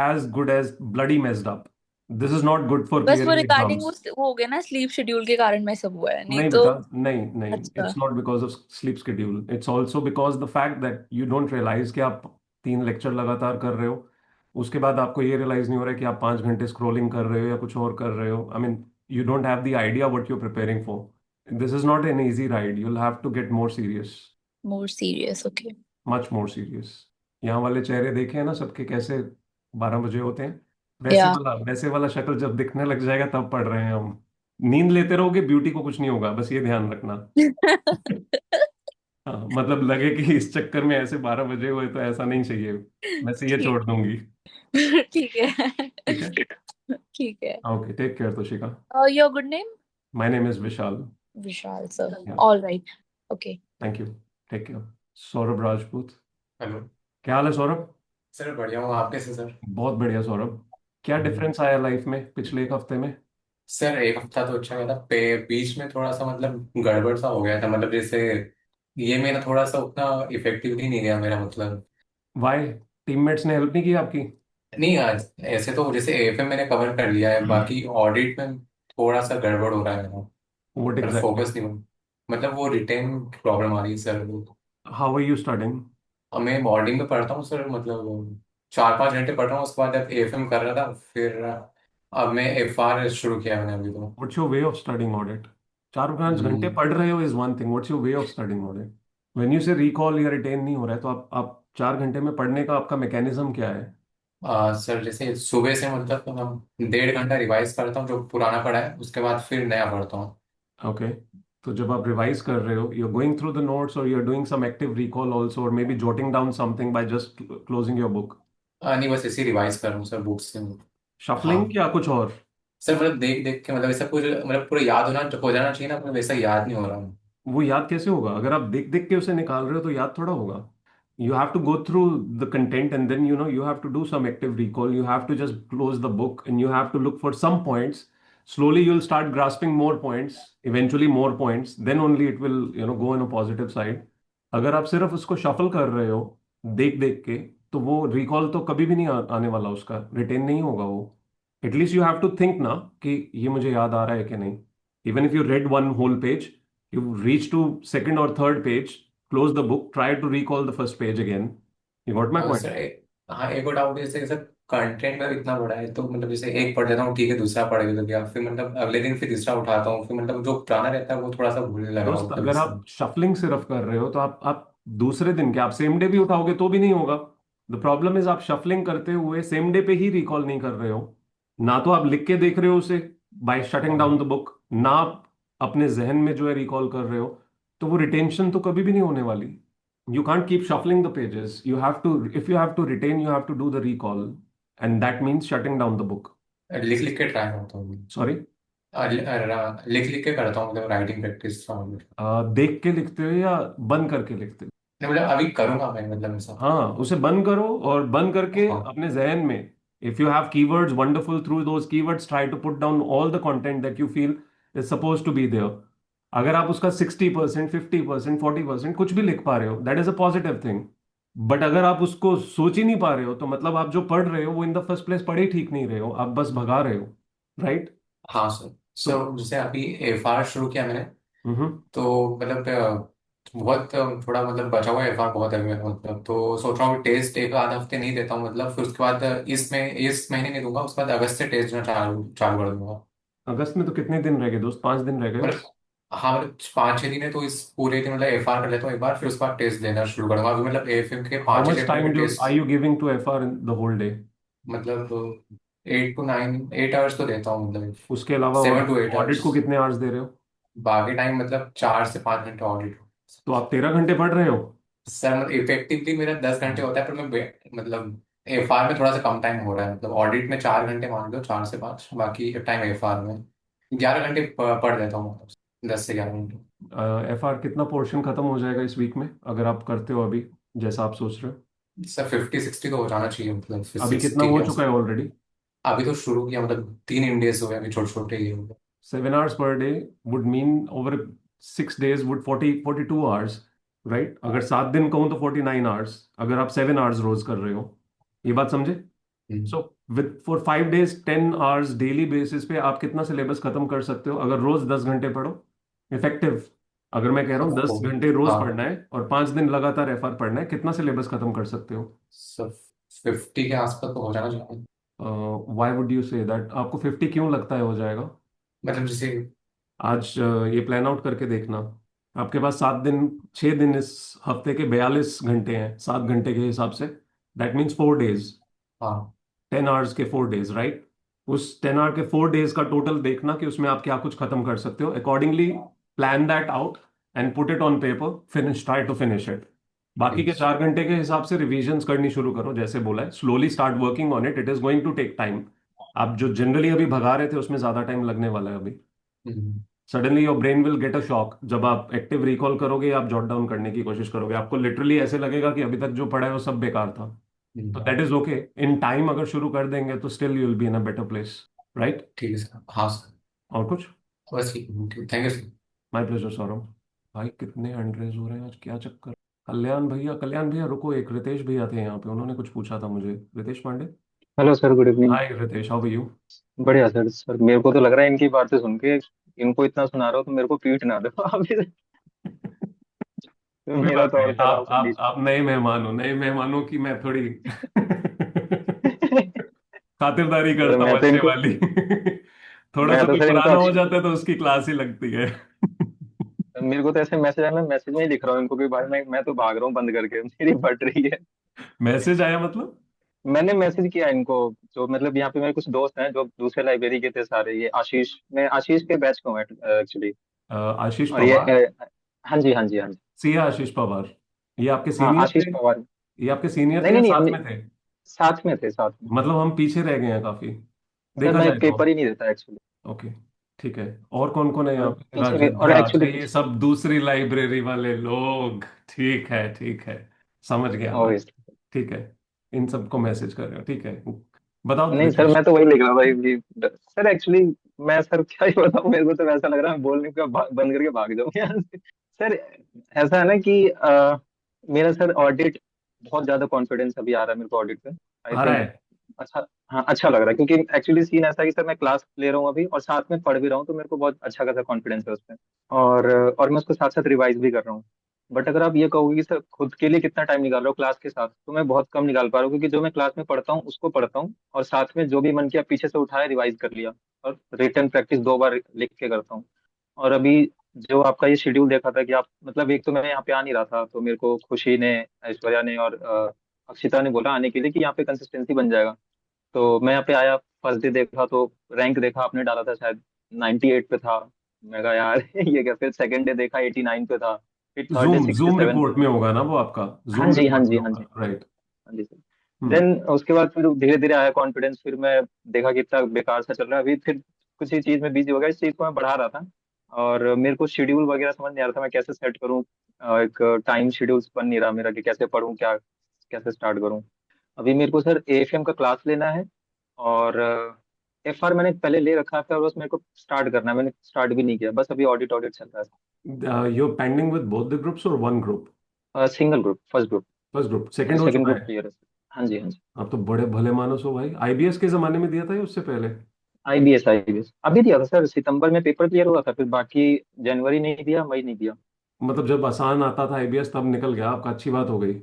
as good as bloody messed up. This is not good for बस वो clearing regarding exams. वो हो गया ना, sleep schedule के कारण में सब हुआ है, नहीं नहीं तो। बेटा, नहीं नहीं, अच्छा। It's not because of sleep schedule, it's also because the fact that you don't realise कि आप 3 लेक्चर लगातार कर रहे हो। उसके बाद आपको ये रियलाइज नहीं हो रहा है कि आप 5 घंटे स्क्रोलिंग कर रहे हो या कुछ और कर रहे हो। I mean, you don't have the idea what you preparing for. This is not an easy ride, you will have to get more serious. More serious, okay. Much more serious. यहाँ वाले चेहरे देखे हैं ना सबके, कैसे 12 बजे होते हैं। या। वैसे वाला शक्ल जब दिखने लग जाएगा तब पढ़ रहे हैं हम। नींद लेते रहोगे, ब्यूटी को कुछ नहीं होगा, बस ये ध्यान रखना। हाँ, मतलब लगे कि इस चक्कर में ऐसे 12 बजे हुए, तो ऐसा नहीं चाहिए। मैं से ये ठीक। छोड़ दूंगी। ठीक है। ठीक है। ठीक है। Okay, take care Toshika. Your good name? My name is Vishal. Vishal sir. Yeah, all right. Okay. Thank you. Take care. Saurabh Rajput. Hello. क्या हाल है सौरभ? सर बढ़िया हूँ, आप कैसे सर? बहुत बढ़िया सौरभ। क्या हम्म। डिफरेंस आया लाइफ में पिछले एक हफ्ते में? सर एक हफ्ता तो अच्छा गया था, बीच में थोड़ा सा मतलब गड़बड़ सा हो गया था, मतलब जैसे ये मेरा थोड़ा सा उतना इफेक्टिवली नहीं गया मेरा, मतलब वाई? टीममेट्स ने हेल्प नहीं की आपकी? नहीं आज ऐसे तो जैसे एएफएम मैंने कवर कर लिया है, बाकी ऑडिट में थोड़ा सा गड़बड़ हो रहा है मेरा, व्हाट मतलब एग्जैक्टली? फोकस नहीं हो, मतलब वो रिटेन प्रॉब्लम आ रही है sir. How are you studying? अब मैं मॉर्निंग में पढ़ता हूँ सर, मतलब 4-5 घंटे पढ़ रहा हूँ, उसके बाद एएफएम कर रहा था, फिर अब मैं FR शुरू किया मैंने अभी तो। What's your way of studying audit? 4-5 घंटे हम्म, पढ़ रहे हो is one thing, what's your way of studying audit? When you से रिकॉल या रिटेन नहीं हो रहा है, तो आप 4 घंटे में पढ़ने का आपका मैकेनिज्म क्या है? सर जैसे सुबह से मतलब मैं 1.5 घंटा रिवाइज करता हूँ जो पुराना पढ़ा है, उसके बाद फिर नया पढ़ता हूँ। ओके, तो जब आप रिवाइज कर रहे हो, you are going through the notes और you are doing some active recall also, और maybe jotting down something by just closing your book? नहीं, बस इसी रिवाइज कर रहा हूँ सर बुक्स से। हाँ शफलिंग या कुछ और? सर, मतलब देख देख के मतलब ऐसा कुछ मतलब पूरा याद हो जाना चाहिए ना, पर वैसा याद नहीं हो रहा। वो याद कैसे होगा? अगर आप देख देख के उसे निकाल रहे हो तो याद थोड़ा होगा। You have to go through the content and then you have to do some active recall, you have to just close the book and you have to look for some points. Slowly you'll start grasping more points, eventually more points, then only it will go on a positive side. अगर आप सिर्फ उसको shuffle कर रहे हो देख देख के, तो वो रिकॉल तो कभी भी नहीं आने वाला, उसका रिटेन नहीं होगा वो. At least you have to think ना कि ये मुझे याद आ रहा है कि नहीं. Even if you read one whole page, you reach to second or third page, close the book, try to recall the first page again. You got my point? Sir हाँ, एक और डाउट जैसे सर कंटेंट में इतना बड़ा है तो मतलब जैसे एक पढ़ लेता हूँ ठीक है, दूसरा पढ़ के तो क्या, फिर मतलब अगले दिन फिर तीसरा उठाता हूँ, फिर मतलब जो पुराना रहता है वो थोड़ा सा भूलने लगा दोस्त, हूँ तभी अगर से। आप शफलिंग सिर्फ कर रहे हो तो आप दूसरे दिन के, आप सेम डे भी उठाओगे तो भी नहीं होगा. द प्रॉब्लम इज आप शफलिंग करते हुए सेम डे पे ही रिकॉल नहीं कर रहे हो. ना तो आप लिख के देख रहे हो उसे बाय शटिंग डाउन हाँ द बुक, ना आप अपने जहन में जो है रिकॉल कर रहे हो. तो वो रिटेंशन तो कभी भी नहीं होने वाली. You can't keep shuffling the pages. You have to, if you have to retain, you have to do the recall, and that means shutting down the book. लिख लिख के ट्राई करता हूँ। Sorry, लिख लिख के करता हूँ मतलब राइटिंग प्रैक्टिस। देख के लिखते हो या बंद करके लिखते हो? नहीं मतलब अभी करूंगा मैं मतलब ऐसा। हाँ, उसे बंद करो और बंद करके हाँ अपने जहन में, if you have keywords wonderful, through those keywords try to put down all the content that you feel is suppose to be there. अगर आप उसका 60%, 50%, 40% कुछ भी लिख पा रहे हो, that is a positive thing. But अगर आप उसको सोच ही नहीं पा रहे हो, तो मतलब आप जो पढ़ रहे हो वो इन द फर्स्ट प्लेस पढ़ ही ठीक नहीं रहे हो, आप बस भगा रहे हो. राइट? हाँ सर। तो सर जैसे अभी FR शुरू किया मैंने, हम्म तो मतलब बहुत थोड़ा मतलब बचा हुआ FR बहुत है मेरा, मतलब तो सोच रहा हूँ टेस्ट एक आध हफ्ते नहीं देता हूँ, मतलब फिर उसके बाद इस महीने नहीं दूंगा, उसके बाद अगस्त से टेस्ट देना चालू चालू कर दूंगा। अगस्त में तो कितने दिन रह गए दोस्त? 5 दिन रह गए मतलब बस. हाँ मतलब 5-6 दिन है, तो इस पूरे दिन मतलब FR कर लेता हूँ एक बार, फिर उसके बाद टेस्ट देना शुरू करूंगा। अभी मतलब AFM के हाउ 5 मच चैप्टर के time are test you giving to FR in the whole day? मतलब 8 to 9 8 आवर्स तो देता हूँ मतलब, उसके अलावा 7 to 8 आवर्स। ऑडिट को कितने आवर्स दे रहे हो? बाकी टाइम मतलब 4 से 5 घंटे ऑडिट। तो आप 13 घंटे पढ़ रहे हो? सर मतलब इफेक्टिवली मेरा 10 घंटे होता है, पर मैं मतलब FR में थोड़ा सा कम टाइम हो रहा है, मतलब ऑडिट में 4 घंटे मान लो, 4 से 5, बाकी टाइम FR में 11 घंटे पढ़ लेता हूँ मतलब, 10 से 11 घंटे। एफआर कितना पोर्शन खत्म हो जाएगा इस वीक में, अगर आप करते हो अभी जैसा आप सोच रहे हो? सर 50-60 तो हो जाना चाहिए, मतलब अभी कितना 60 हो के चुका आस। है ऑलरेडी? अभी तो शुरू किया, मतलब 3 इंडेज हुए अभी, छोटे छोटे ये मतलब। 7 hours per day would mean over 6 days would 42 hours, right? अगर 7 दिन कहूँ तो 49 hours, अगर आप 7 hours रोज कर रहे हो. ये बात समझे? Hmm, so with for 5 days 10 hours daily basis पे आप कितना सिलेबस खत्म कर सकते हो अगर रोज 10 घंटे पढ़ो? इफेक्टिव, अगर मैं कह रहा हूँ तो 10 घंटे रोज हाँ पढ़ना है और 5 दिन लगातार एफआर पढ़ना है, कितना सिलेबस खत्म कर सकते हो? सर 50 के आसपास तो हो जाना चाहिए। Why would you say that? आपको 50 क्यों लगता है हो जाएगा? मतलब जैसे आज ये प्लान आउट करके देखना. आपके पास 7 दिन, 6 दिन इस हफ्ते के 42 घंटे हैं 7 घंटे के हिसाब से. दैट मीन्स 4 days, हाँ 10 hours के 4 days, राइट? उस 10 hour के 4 days का टोटल देखना कि उसमें आप क्या कुछ खत्म कर सकते हो. Accordingly plan that out and put it on paper, finish, try to finish it. बाकी ठीक। के 4 घंटे के हिसाब से रिविजन्स करनी शुरू करो, जैसे बोला है, slowly start working on it, it is going to take time. आप जो जनरली अभी भगा रहे थे उसमें ज्यादा टाइम लगने वाला है अभी. Hmm, suddenly your brain will get a shock जब आप एक्टिव रिकॉल करोगे, आप जॉट डाउन करने की कोशिश करोगे, आपको लिटरली ऐसे लगेगा कि अभी तक जो पढ़ा है वो सब बेकार था. तो hmm, that is okay. In time अगर शुरू कर देंगे तो still you will be in a better place. Right? ठीक है सर। हाँ सर। और कुछ? बस ठीक, thank you sir. My pleasure Saurabh. भाई कितने हैंड रेज हो रहे हैं आज, क्या चक्कर? कल्याण भैया रुको, एक रितेश भैया थे यहाँ पे, उन्होंने कुछ पूछा था मुझे. Ritesh Pandey. Hello sir, good evening. Hi Ritesh, how are you? बढ़िया सर। सर मेरे को तो लग रहा है इनकी बातें सुन के, इनको इतना सुना रहा हो तो मेरे को पीट ना दो अभी तो कोई मेरा बात तो नहीं, और आप खराब आप कंडीशन। आप नए मेहमान हो, नए मेहमानों की मैं थोड़ी खातिरदारी सर करता हूँ मैं तो अच्छे इनको वाली। थोड़ा मैं सा तो कोई सर इनको पुराना हो जाता है तो उसकी क्लास ही लगती है। मेरे को तो ऐसे मैसेज आया, मैं मैसेज में ही लिख रहा हूँ इनको कि भाई मैं तो भाग रहा हूँ बंद करके, मेरी फट रही है। मैसेज आया मतलब? मैंने मैसेज किया इनको, जो मतलब यहाँ पे मेरे कुछ दोस्त हैं जो दूसरे लाइब्रेरी के थे सारे, ये आशीष, मैं आशीष के बैच का हूँ एक्चुअली। आशीष और ये पवार। हाँ जी हाँ जी हाँ जी। सी आशीष पवार। ये आपके हाँ सीनियर आशीष थे? पवार। ये आपके सीनियर नहीं थे या नहीं नहीं साथ अपने में थे? साथ में थे, साथ में। मतलब हम पीछे रह गए हैं काफी, सर देखा मैं जाए तो। पेपर ही नहीं देता एक्चुअली। ओके, ठीक है। और कौन कौन है यहाँ और पे? पीछे भी, और राजविद्या, अच्छा एक्चुअली ये पीछे सब दूसरी लाइब्रेरी वाले लोग। ठीक है, ठीक है, समझ गया बात। ऑब्वियसली। ठीक है, इन सबको मैसेज कर रहे हो, ठीक है। बताओ नहीं सर रितेश। मैं तो वही लिख रहा था कि सर एक्चुअली मैं सर क्या ही बताऊं, मेरे को तो ऐसा लग रहा है मैं बोलने का बंद करके भाग जाऊं यहाँ से। सर ऐसा है ना कि मेरा सर ऑडिट, बहुत ज्यादा कॉन्फिडेंस अभी आ रहा है मेरे को ऑडिट पे। आई आ रहा थिंक है? अच्छा, हाँ अच्छा लग रहा है, क्योंकि एक्चुअली सीन ऐसा है कि सर मैं क्लास ले रहा हूँ अभी और साथ में पढ़ भी रहा हूँ, तो मेरे को बहुत अच्छा खासा कॉन्फिडेंस है उसमें। और मैं उसको साथ साथ रिवाइज भी कर रहा हूँ। बट अगर आप ये कहोगे कि सर खुद के लिए कितना टाइम निकाल रहा हूँ क्लास के साथ, तो मैं बहुत कम निकाल पा रहा हूँ, क्योंकि जो मैं क्लास में पढ़ता हूँ उसको पढ़ता हूँ, और साथ में जो भी मन किया पीछे से उठाया रिवाइज कर लिया, और रिटर्न प्रैक्टिस 2 बार लिख के करता हूँ। और अभी जो आपका ये शेड्यूल देखा था कि आप मतलब, एक तो मैं यहाँ पे आ नहीं रहा था, तो मेरे को खुशी ने, ऐश्वर्या ने और अक्षिता ने बोला आने के लिए कि यहाँ पे कंसिस्टेंसी बन जाएगा। तो मैं यहाँ पे आया, फर्स्ट डे देखा तो रैंक देखा, आपने डाला था शायद 98 पे था। मैं कहा यार ये क्या, फिर सेकंड डे देखा 89 पे था, फिर third day zoom sixty zoom seven पे रिपोर्ट में था। होगा ना वो आपका? हाँ जूम जी हाँ रिपोर्ट जी में हाँ जी होगा, राइट। हाँ जी सर। हम्म। देन उसके बाद फिर धीरे धीरे आया कॉन्फिडेंस, फिर मैं देखा कि इतना बेकार सा चल रहा है अभी, फिर कुछ ही चीज में बिजी हो गया, इस चीज को मैं बढ़ा रहा था। और मेरे को शेड्यूल वगैरह समझ नहीं आ रहा था मैं कैसे सेट करूँ। एक टाइम शेड्यूल बन नहीं रहा मेरा कि कैसे पढूं, क्या कैसे स्टार्ट करूँ। अभी मेरे को सर एएफएम का क्लास लेना है, और एफआर मैंने पहले ले रखा था, बस मेरे को स्टार्ट करना है, मैंने स्टार्ट भी नहीं किया, बस अभी ऑडिट ऑडिट चल रहा you pending with both the groups और वन ग्रुप? है। Single group, first group. First group मेरा सेकंड हो सेकंड चुका ग्रुप है? क्लियर है सर। हाँ जी हाँ जी। आप तो बड़े भले मानुस हो भाई। आईबीएस के जमाने में दिया था या उससे पहले? आईबीएस आईबीएस अभी दिया था सर, सितंबर में पेपर क्लियर हुआ था, फिर बाकी जनवरी नहीं दिया, मई नहीं दिया। मतलब जब आसान आता था आईबीएस तब निकल गया आपका, अच्छी बात हो गई।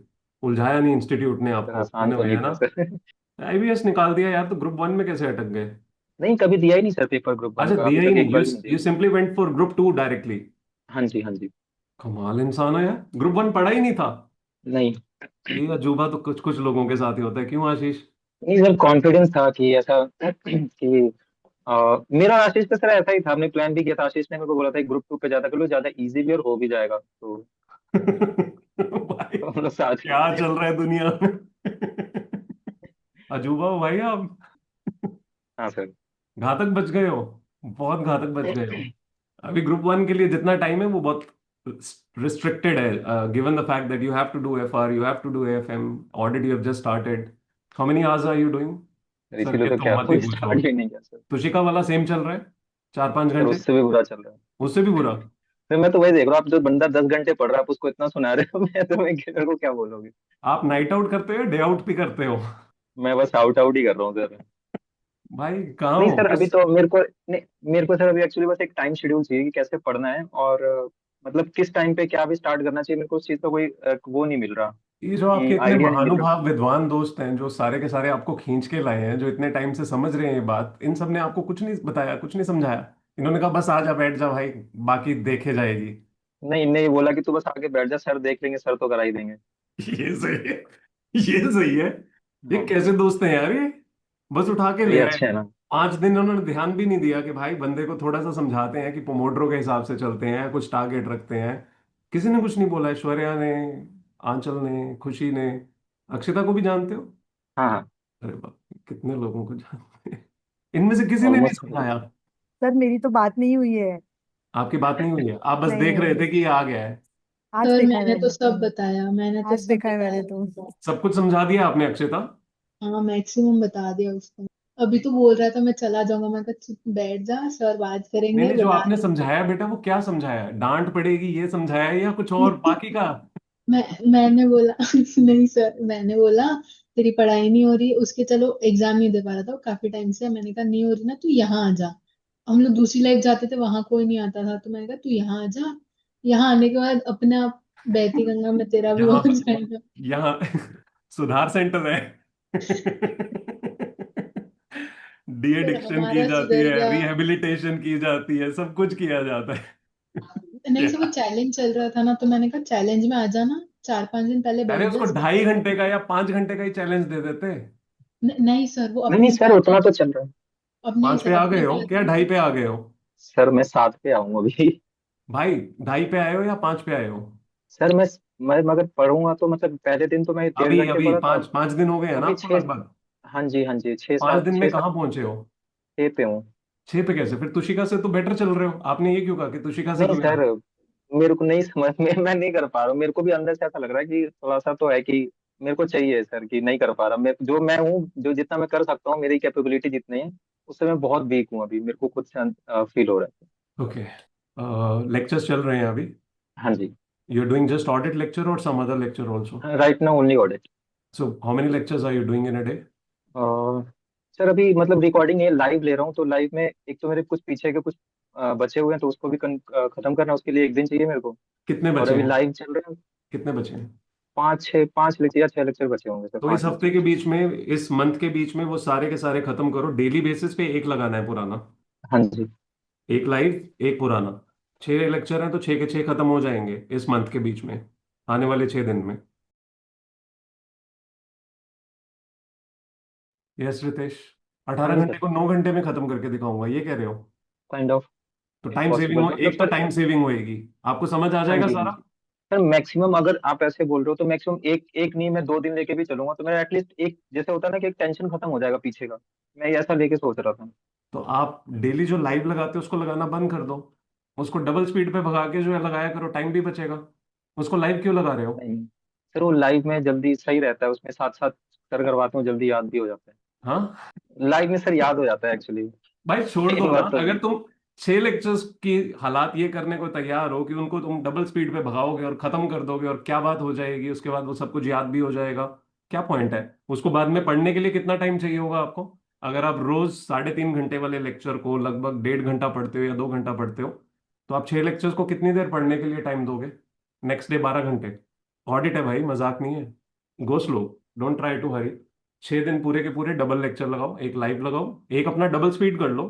उलझाया नहीं इंस्टीट्यूट ने सर आपको इन आसान a तो way, नहीं है ना? था सर। आईबीएस निकाल दिया यार, तो ग्रुप वन में कैसे अटक गए? नहीं कभी दिया ही नहीं सर पेपर ग्रुप वन अच्छा, का, अभी दिया ही तक नहीं? एक यू बार भी नहीं दिया। You simply went for group two directly? हाँ जी हाँ जी। कमाल इंसान है यार, ग्रुप वन पढ़ा ही नहीं था? नहीं ये अजूबा तो कुछ कुछ लोगों के साथ ही होता है, क्यों आशीष? नहीं सर, कॉन्फिडेंस था कि ऐसा कि मेरा आशीष का सर ऐसा ही था, हमने प्लान भी किया था, आशीष ने मेरे को बोला था ग्रुप टू पे ज्यादा कर लो, ज्यादा इजी भी और हो भी जाएगा, तो भाई हम लोग साथ क्या में थे। चल रहा है दुनिया में? अजूबा हो भाई आप। हाँ सर। घातक बच गए हो, बहुत घातक बच गए हो। अभी ग्रुप वन के लिए जितना टाइम है वो बहुत रिस्ट्रिक्टेड है, given the fact that you have to do FR, you have to do AFM, audit you have just started. How many hours are you doing? Sir sir इसीलिए के तो तो क्या मत ही कोई पूछो। स्टार्ट ही नहीं किया सर। तुशिका वाला सेम चल रहा है, 4-5 सर घंटे? उससे भी बुरा चल रहा है। उससे भी बुरा? फिर मैं तो वही देख रहा हूँ, आप जो बंदा 10 घंटे पढ़ रहा है आप उसको इतना सुना रहे हो, मैं तो मेरे को क्या बोलोगे। आप नाइट आउट करते हो, डे आउट भी करते हो? मैं बस आउट आउट ही कर रहा हूँ सर। भाई कहाँ नहीं हो सर अभी किस? तो मेरे को नहीं, मेरे को सर अभी एक्चुअली बस एक टाइम शेड्यूल चाहिए कि कैसे पढ़ना है, और मतलब किस टाइम पे क्या भी स्टार्ट करना चाहिए, मेरे को उस चीज का कोई वो नहीं मिल रहा, ये जो आपके कि इतने आइडिया नहीं मिल रहा। महानुभाव विद्वान दोस्त हैं, जो सारे के सारे आपको खींच के लाए हैं, जो इतने टाइम से समझ रहे हैं ये बात, इन सब ने आपको कुछ नहीं बताया, कुछ नहीं समझाया? इन्होंने कहा बस आ जा बैठ जा भाई, बाकी देखे जाएगी। नहीं इनने ये बोला कि तू बस आगे बैठ जा, सर देख लेंगे, सर तो करा ही देंगे। ये सही है, ये सही है। ये हाँ कैसे दोस्त हैं यार ये? बस उठा के तो ले ये आए। अच्छे है ना। 5 दिन उन्होंने ध्यान भी नहीं दिया कि भाई बंदे को थोड़ा सा समझाते हैं कि पोमोड्रो के हिसाब से चलते हैं, कुछ टारगेट रखते हैं। किसी ने कुछ नहीं बोला, ऐश्वर्या ने, आंचल ने, खुशी ने, अक्षिता को भी जानते हो? हाँ हाँ अरे बाप, कितने लोगों को जानते हैं। इनमें से किसी ने नहीं ऑलमोस्ट। समझाया? सर मेरी तो बात नहीं हुई है। आपकी बात नहीं हुई है, आप बस नहीं देख रहे नहीं, थे कि ये आ गया है? आज सर देखा है मैंने तो मैंने। सब बताया, मैंने तो आज सब देखा है मैंने बताया तो। उनको। सब कुछ समझा दिया आपने अक्षिता? हाँ मैक्सिमम बता दिया उसको। अभी तो बोल रहा था मैं चला जाऊंगा, मैं कहा "चुप बैठ जा, सर बात नहीं करेंगे नहीं, जो बता आपने समझाया बेटा वो क्या समझाया? डांट पड़ेगी ये समझाया या कुछ और बाकी का? मैं मैंने बोला नहीं सर, मैंने बोला तेरी पढ़ाई नहीं हो रही है उसके, चलो एग्जाम नहीं दे पा रहा था वो काफी टाइम से, मैंने कहा नहीं हो रही ना तू यहाँ आ जा। हम लोग दूसरी लाइफ जाते थे वहां कोई नहीं आता था, तो मैंने कहा तू यहाँ आ जा। यहाँ आने के बाद अपने आप बहती गंगा में तेरा भी हो यहाँ जाएगा। यहाँ सुधार सेंटर है। डी फिर एडिक्शन की हमारा जाती सुधर है, गया। रिहेबिलिटेशन की जाती है, सब कुछ किया जाता है। नहीं सर, वो चैलेंज चल रहा था ना, तो मैंने कहा चैलेंज में आ जाना, 4-5 दिन पहले अरे बैठ जा, उसको स्टार्ट 2.5 घंटे करते का हैं। या 5 घंटे का ही चैलेंज दे देते। नहीं सर, वो नहीं नहीं अपने सर, पार्टनर उतना तो के, चल रहा है। अब नहीं 5 पे सर, आ अपने गए हो क्या पार्टनर 2.5 के। पे आ गए हो? सर मैं 7 पे आऊंगा अभी। भाई 2.5 पे आए हो या 5 पे आए हो? सर मैं मगर पढ़ूंगा तो मतलब पहले दिन तो मैं 1.5 घंटे अभी पढ़ा था। 5 दिन हो गए हैं ना अभी आपको 6। लगभग। हाँ जी 6 पांच 7 दिन में 6 7 कहाँ पहुंचे हो? 6 पे हूँ। 6 पे कैसे? फिर तुशिका से तो बेटर चल रहे हो। आपने ये क्यों कहा कि तुशिका से नहीं क्यों सर, नहीं? मेरे को नहीं समझ में, मैं नहीं कर पा रहा हूँ। मेरे को भी अंदर से ऐसा लग रहा है कि थोड़ा सा तो है कि मेरे को चाहिए सर, कि नहीं कर पा रहा मैं, जो मैं हूँ, जो जितना मैं कर सकता हूँ, मेरी कैपेबिलिटी जितनी है, उससे मैं बहुत वीक हूँ अभी, मेरे को खुद से फील हो रहा ओके। लेक्चर्स चल रहे हैं अभी? है। हाँ जी। You are doing just audit lecture और some other lecture also? Right now only audit. So how many lectures are you doing in a day? Sir अभी मतलब रिकॉर्डिंग ये लाइव ले रहा हूँ, तो लाइव में एक तो मेरे कुछ पीछे के कुछ बचे हुए हैं, तो उसको भी खत्म करना है, उसके लिए एक दिन चाहिए मेरे को। कितने और बचे अभी हैं? लाइव चल रहे हैं। कितने बचे हैं? 5 लेक्चर या 6 लेक्चर बचे होंगे सर, तो इस 5 हफ्ते लेक्चर। के बीच में, इस मंथ के बीच में वो सारे के सारे खत्म करो। डेली बेसिस पे एक लगाना है पुराना। हाँ जी। एक लाइव, एक पुराना। 6 लेक्चर हैं तो 6 के 6 खत्म हो जाएंगे इस मंथ के बीच में, आने वाले 6 दिन में। यस रितेश। हाँ 18 जी घंटे सर। को 9 घंटे में खत्म करके दिखाऊंगा, ये कह रहे हो? Kind of. तो इफ टाइम सेविंग पॉसिबल हो, मतलब एक तो सर। टाइम सेविंग होएगी। आपको समझ आ हाँ जाएगा जी हाँ सारा। जी। सर मैक्सिमम अगर आप ऐसे बोल रहे हो तो मैक्सिमम एक एक नहीं, मैं 2 दिन लेके भी चलूंगा, तो मेरा एटलीस्ट एक, जैसे होता है ना कि एक टेंशन खत्म हो जाएगा पीछे का। मैं ये ऐसा लेके सोच रहा था। तो आप डेली जो लाइव लगाते हो उसको लगाना बंद कर दो। उसको डबल स्पीड पे भगा के जो है लगाया करो, टाइम भी बचेगा। उसको लाइव क्यों लगा रहे हो? नहीं सर, वो लाइव में जल्दी सही रहता है, उसमें साथ साथ सर करवाता हूँ, जल्दी याद भी हो जाता हाँ है। लाइव में सर याद हो जाता है एक्चुअली। भाई छोड़ दो मेन ना। बात तो अगर है। तुम 6 लेक्चर्स की हालात ये करने को तैयार हो कि उनको तुम डबल स्पीड पे भगाओगे और खत्म कर दोगे और क्या बात हो जाएगी, उसके बाद वो सब कुछ याद भी हो जाएगा, क्या पॉइंट है? उसको बाद में पढ़ने के लिए कितना टाइम चाहिए होगा आपको? अगर आप रोज 3.5 घंटे वाले लेक्चर को लगभग 1.5 घंटा पढ़ते हो या 2 घंटा पढ़ते हो, तो आप 6 लेक्चर्स को कितनी देर पढ़ने के लिए टाइम दोगे? नेक्स्ट डे 12 घंटे। ऑडिट है भाई, मजाक नहीं है। Go slow, don't try to hurry. 6 दिन पूरे के पूरे डबल लेक्चर लगाओ, एक लाइव लगाओ, एक अपना डबल स्पीड कर लो।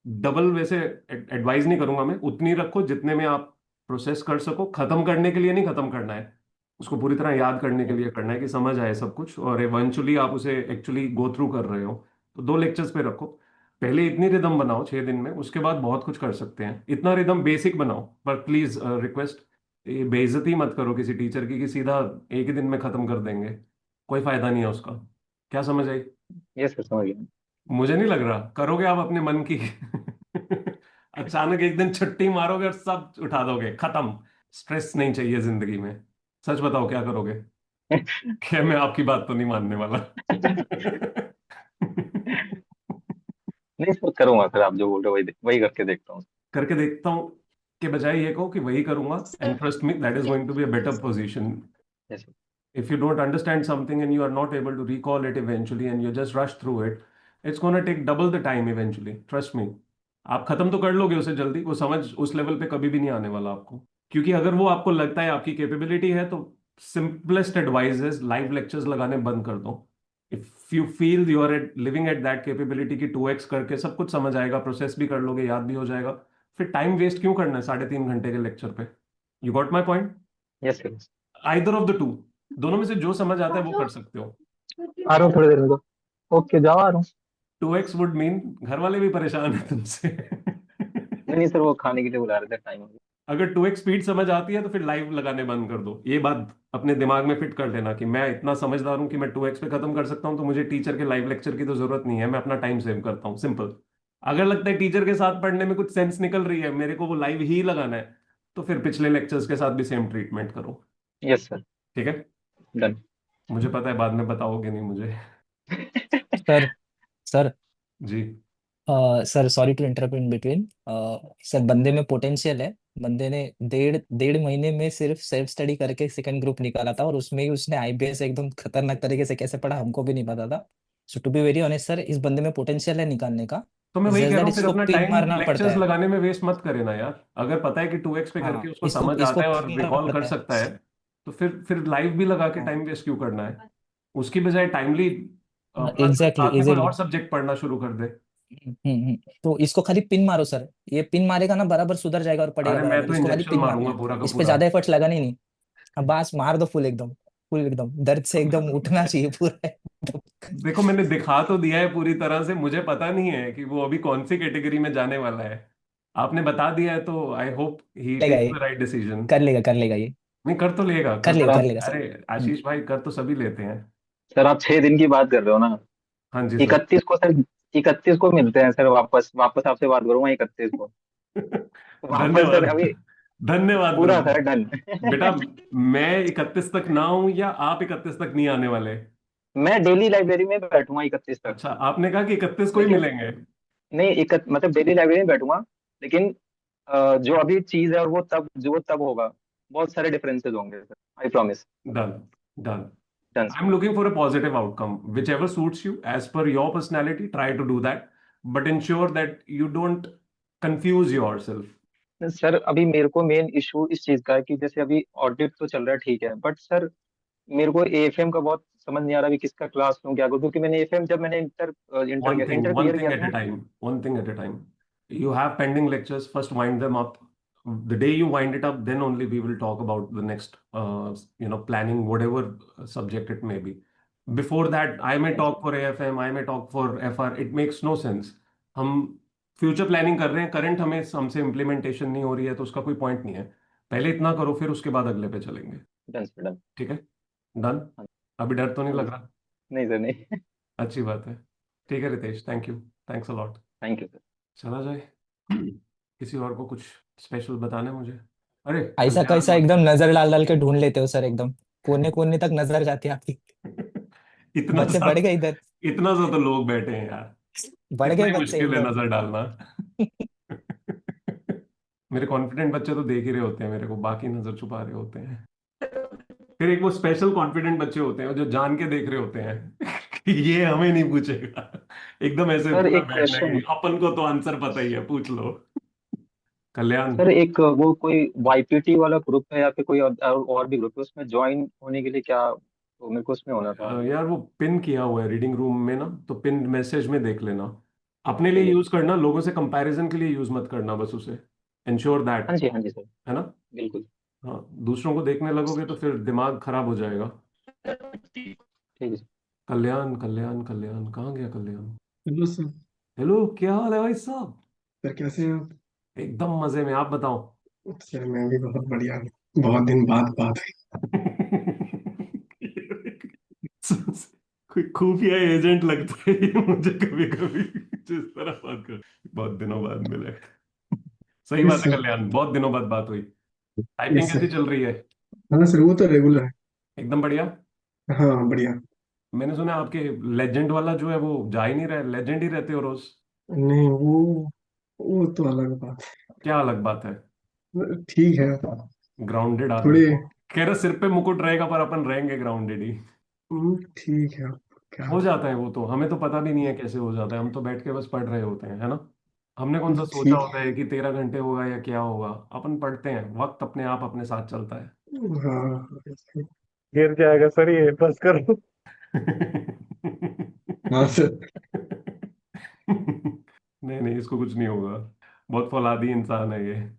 डबल वैसे एडवाइज नहीं करूंगा मैं, उतनी रखो जितने में आप प्रोसेस कर सको। खत्म करने के लिए नहीं खत्म करना है, उसको पूरी तरह याद करने के लिए करना है कि समझ आए सब कुछ और इवेंचुअली आप उसे एक्चुअली गो थ्रू कर रहे हो। तो 2 लेक्चर्स पे रखो। पहले इतनी रिदम बनाओ 6 दिन में, उसके बाद बहुत कुछ कर सकते हैं। इतना रिदम बेसिक बनाओ, पर प्लीज रिक्वेस्ट, ये बेइज्जती मत करो किसी टीचर की कि सीधा एक ही दिन में खत्म कर देंगे। कोई फायदा नहीं है उसका। क्या समझ आई? यस सर, समझ गया। मुझे नहीं लग रहा करोगे आप अपने मन की। अचानक एक दिन छुट्टी मारोगे और सब उठा दोगे, खत्म। स्ट्रेस नहीं चाहिए जिंदगी में। सच बताओ क्या करोगे? क्या मैं आपकी बात तो नहीं मानने वाला? नहीं सर, करूंगा सर, आप जो बोल रहे हो वही वही करके देखता हूँ। करके देखता हूँ के बजाय ये कहो कि वही करूंगा, and trust me that is going to be a better position. Yes sir. If you don't understand something and you are not able to recall it eventually and you just rush through it, it's going to take double the time eventually. Trust me. आप खत्म तो कर लोगे उसे जल्दी, वो समझ उस लेवल पे कभी भी नहीं आने वाला आपको। क्योंकि अगर वो आपको लगता है आपकी कैपेबिलिटी है, तो सिंपलेस्ट एडवाइस है लाइव लेक्चर्स लगाने बंद कर दो। If you feel you are living at that capability की 2x करके सब कुछ समझ आएगा, प्रोसेस भी कर लोगे, याद भी हो जाएगा, फिर टाइम वेस्ट क्यों करना है 3.5 घंटे के लेक्चर पे? You got my point? Yes sir. Either of the two, दोनों में से जो समझ आता है वो कर सकते हो। आ रहा हूँ थोड़ी देर में तो। ओके, जाओ, आ रहा हूँ। 2x वुड मीन घर वाले भी परेशान है तुमसे। नहीं नहीं सर, वो खाने के लिए बुला रहे थे, टाइम हो गया। अगर 2x स्पीड समझ आती है तो फिर लाइव लगाने बंद कर दो। ये बात अपने दिमाग में फिट कर लेना कि मैं इतना समझदार हूं कि मैं 2x पे खत्म कर सकता हूं, तो मुझे टीचर के लाइव लेक्चर की तो जरूरत नहीं है, मैं अपना टाइम सेव करता हूँ, सिंपल। अगर लगता है टीचर के साथ पढ़ने में कुछ सेंस निकल रही है, मेरे को वो लाइव ही लगाना है, तो फिर पिछले लेक्चर्स के साथ भी सेम ट्रीटमेंट करो। Yes sir. ठीक है? डन। मुझे पता है बाद में बताओगे नहीं मुझे। सर सर जी। Sir sorry to interrupt in between. Sir बंदे में पोटेंशियल है। बंदे ने डेढ़ डेढ़ महीने में सिर्फ सेल्फ स्टडी करके सेकंड ग्रुप निकाला था, और उसमें ही उसने आईबीएस एकदम खतरनाक तरीके से कैसे पढ़ा हमको भी नहीं पता था। So to be very honest sir, इस बंदे में पोटेंशियल है निकालने का। तो मैं वही जस्ट कह रहा दैट हूँ, फिर इसको अपना पिन टाइम मारना पड़ता लेक्चर्स है। लगाने में वेस्ट मत करे ना यार। अगर पता है कि 2x पे करके हाँ, उसको इसको समझ इसको आता है और पिन मारना रिकॉल कर पड़ता है। सकता है, तो फिर लाइव भी लगा के हाँ टाइम वेस्ट क्यों करना है? उसकी बजाय टाइमली प्लस एग्जैक्टली साथ में कोई एग्जैक्टली। और सब्जेक्ट पढ़ना शुरू कर दे। तो इसको खाली पिन मारो सर, ये पिन मारेगा ना बराबर सुधर जाएगा और पड़ेगा अरे मैं बराबर, तो इसको खाली इंजेक्शन पिन मारूंगा मारना है, पूरा का इस पे पूरा। ज्यादा एफर्ट्स लगाना ही नहीं। हाँ बस मार दो फुल एकदम दर्द से एकदम उठना चाहिए पूरा एकदम। देखो मैंने दिखा तो दिया है पूरी तरह से, मुझे पता नहीं है कि वो अभी कौन सी कैटेगरी में जाने वाला है। आपने बता दिया है तो आई होप ही लेगा टेक्स ये, द राइट डिसीजन। कर लेगा ये, नहीं कर तो लेगा, कर कर। लेगा सर कर आप लेगा सर। अरे आशीष भाई कर तो सभी लेते हैं। सर आप 6 दिन की बात कर रहे हो ना? हाँ जी सर। 31 को सर, 31 को मिलते हैं सर, वापस वापस आपसे बात करूंगा 31 को। वापस सर धन्यवाद। अभी धन्यवाद पूरा ब्रदर। Sir done. बेटा मैं 31 तक ना हूं या आप 31 तक नहीं आने वाले? मैं डेली लाइब्रेरी में बैठूंगा 31 तक। अच्छा आपने कहा कि 31 को ही लेकिन मिलेंगे। नहीं, मतलब डेली लाइब्रेरी में बैठूंगा, लेकिन जो अभी चीज है और वो तब, जो तब होगा, बहुत सारे डिफरेंसेस होंगे sir, I promise. Done. Done. Done I'm sir. looking for a positive outcome. Whichever suits you as per your personality, try to do that. But ensure that you don't confuse yourself. Sir अभी मेरे को main issue इस चीज का है कि जैसे अभी ऑडिट तो चल रहा है ठीक है, बट सर मेरे को एएफएम का बहुत समझ नहीं आ रहा अभी किसका क्लास लूं क्या करूं, क्योंकि मैंने एएफएम जब मैंने इंटर One क्लियर thing किया at था a ना। time. One thing at a time. You have pending lectures. First, wind them up. The day you wind it up, then only we will talk about the next, planning whatever subject it may be. Before that, I may talk for AFM, I may talk for FR. It makes no sense. हम future planning कर रहे हैं, current हमें हमसे implementation नहीं हो रही है तो उसका कोई पॉइंट नहीं है। पहले इतना करो फिर उसके बाद अगले पे चलेंगे। Done sir done. ठीक है। डन। हाँ अभी डर तो नहीं हाँ लग जी सर। रहा? नहीं सर नहीं। अच्छी बात है। ठीक है Ritesh, thank you. Thanks a lot. Thank you sir. चला जाए। किसी और को कुछ स्पेशल बताना है मुझे? अरे ऐसा कैसा कल्याण। एकदम नजर डाल डाल के ढूंढ लेते हो सर, एकदम कोने कोने तक नजर जाती है आपकी। इतना बच्चे सा, बढ़ गए इधर, इतना सा तो लोग बैठे हैं यार। बढ़ इतना गए ही बच्चे मुश्किल है इधर। नजर डालना। मेरे कॉन्फिडेंट बच्चे तो देख ही रहे होते हैं मेरे को, बाकी नजर छुपा रहे होते हैं। फिर एक वो स्पेशल कॉन्फिडेंट बच्चे होते हैं जो जान के देख रहे होते हैं कि ये हमें नहीं पूछेगा। एकदम ऐसे सर पूरा एक बैठना है, क्वेश्चन। अपन को तो आंसर पता ही है, पूछ लो। कल्याण। सर एक वो कोई वाईपीटी वाला ग्रुप है या फिर कोई और भी ग्रुप है, उसमें ज्वाइन होने के लिए क्या, तो मेरे को उसमें होना था। यार वो पिन किया हुआ है रीडिंग रूम में ना, तो पिन मैसेज में देख लेना। अपने लिए ठीक है यूज सर। करना, लोगों से कंपैरिजन के लिए यूज मत करना बस उसे। Ensure that. हाँ जी सर। है ना? बिल्कुल। हाँ दूसरों को देखने लगोगे तो फिर दिमाग खराब हो जाएगा। ठीक है सर। कल्याण कल्याण कल्याण कहाँ गया कल्याण? Hello sir. हेलो, क्या हाल है भाई साहब? सर कैसे हैं आप? एकदम मजे में, आप बताओ। सर मैं भी बहुत बढ़िया हूँ। बहुत दिन बाद बात है। कोई खुफिया एजेंट लगता है ये मुझे कभी कभी, जिस तरह बात कर, बहुत दिनों बाद मिले। सही यस बात है सर। कल्याण, बहुत दिनों बाद बात हुई। टाइपिंग यस कैसी सर। चल रही है? हाँ सर वो तो रेगुलर है। एकदम बढ़िया। हाँ बढ़िया। मैंने सुना आपके लेजेंड वाला जो है वो जा ही नहीं रहा है, लेजेंड ही रहते हो रोज। नहीं वो तो अलग बात क्या अलग बात है? है। ठीक है। ग्राउंडेड आदमी थोड़े हो। कह रहे सिर पे मुकुट रहेगा पर अपन रहेंगे ग्राउंडेड ही। ठीक है। क्या हो जाता है वो तो, हमें तो पता भी नहीं है कैसे हो जाता है, हम तो बैठ के बस पढ़ रहे होते हैं, है ना? हमने कौन सा सोचा ठीक होता है कि 13 घंटे होगा या क्या होगा। अपन पढ़ते हैं, वक्त अपने आप अपने साथ चलता है। है। हाँ गिर जाएगा सर, ये बस करो। हाँ सर। नहीं नहीं, इसको कुछ नहीं होगा। बहुत फौलादी इंसान है ये।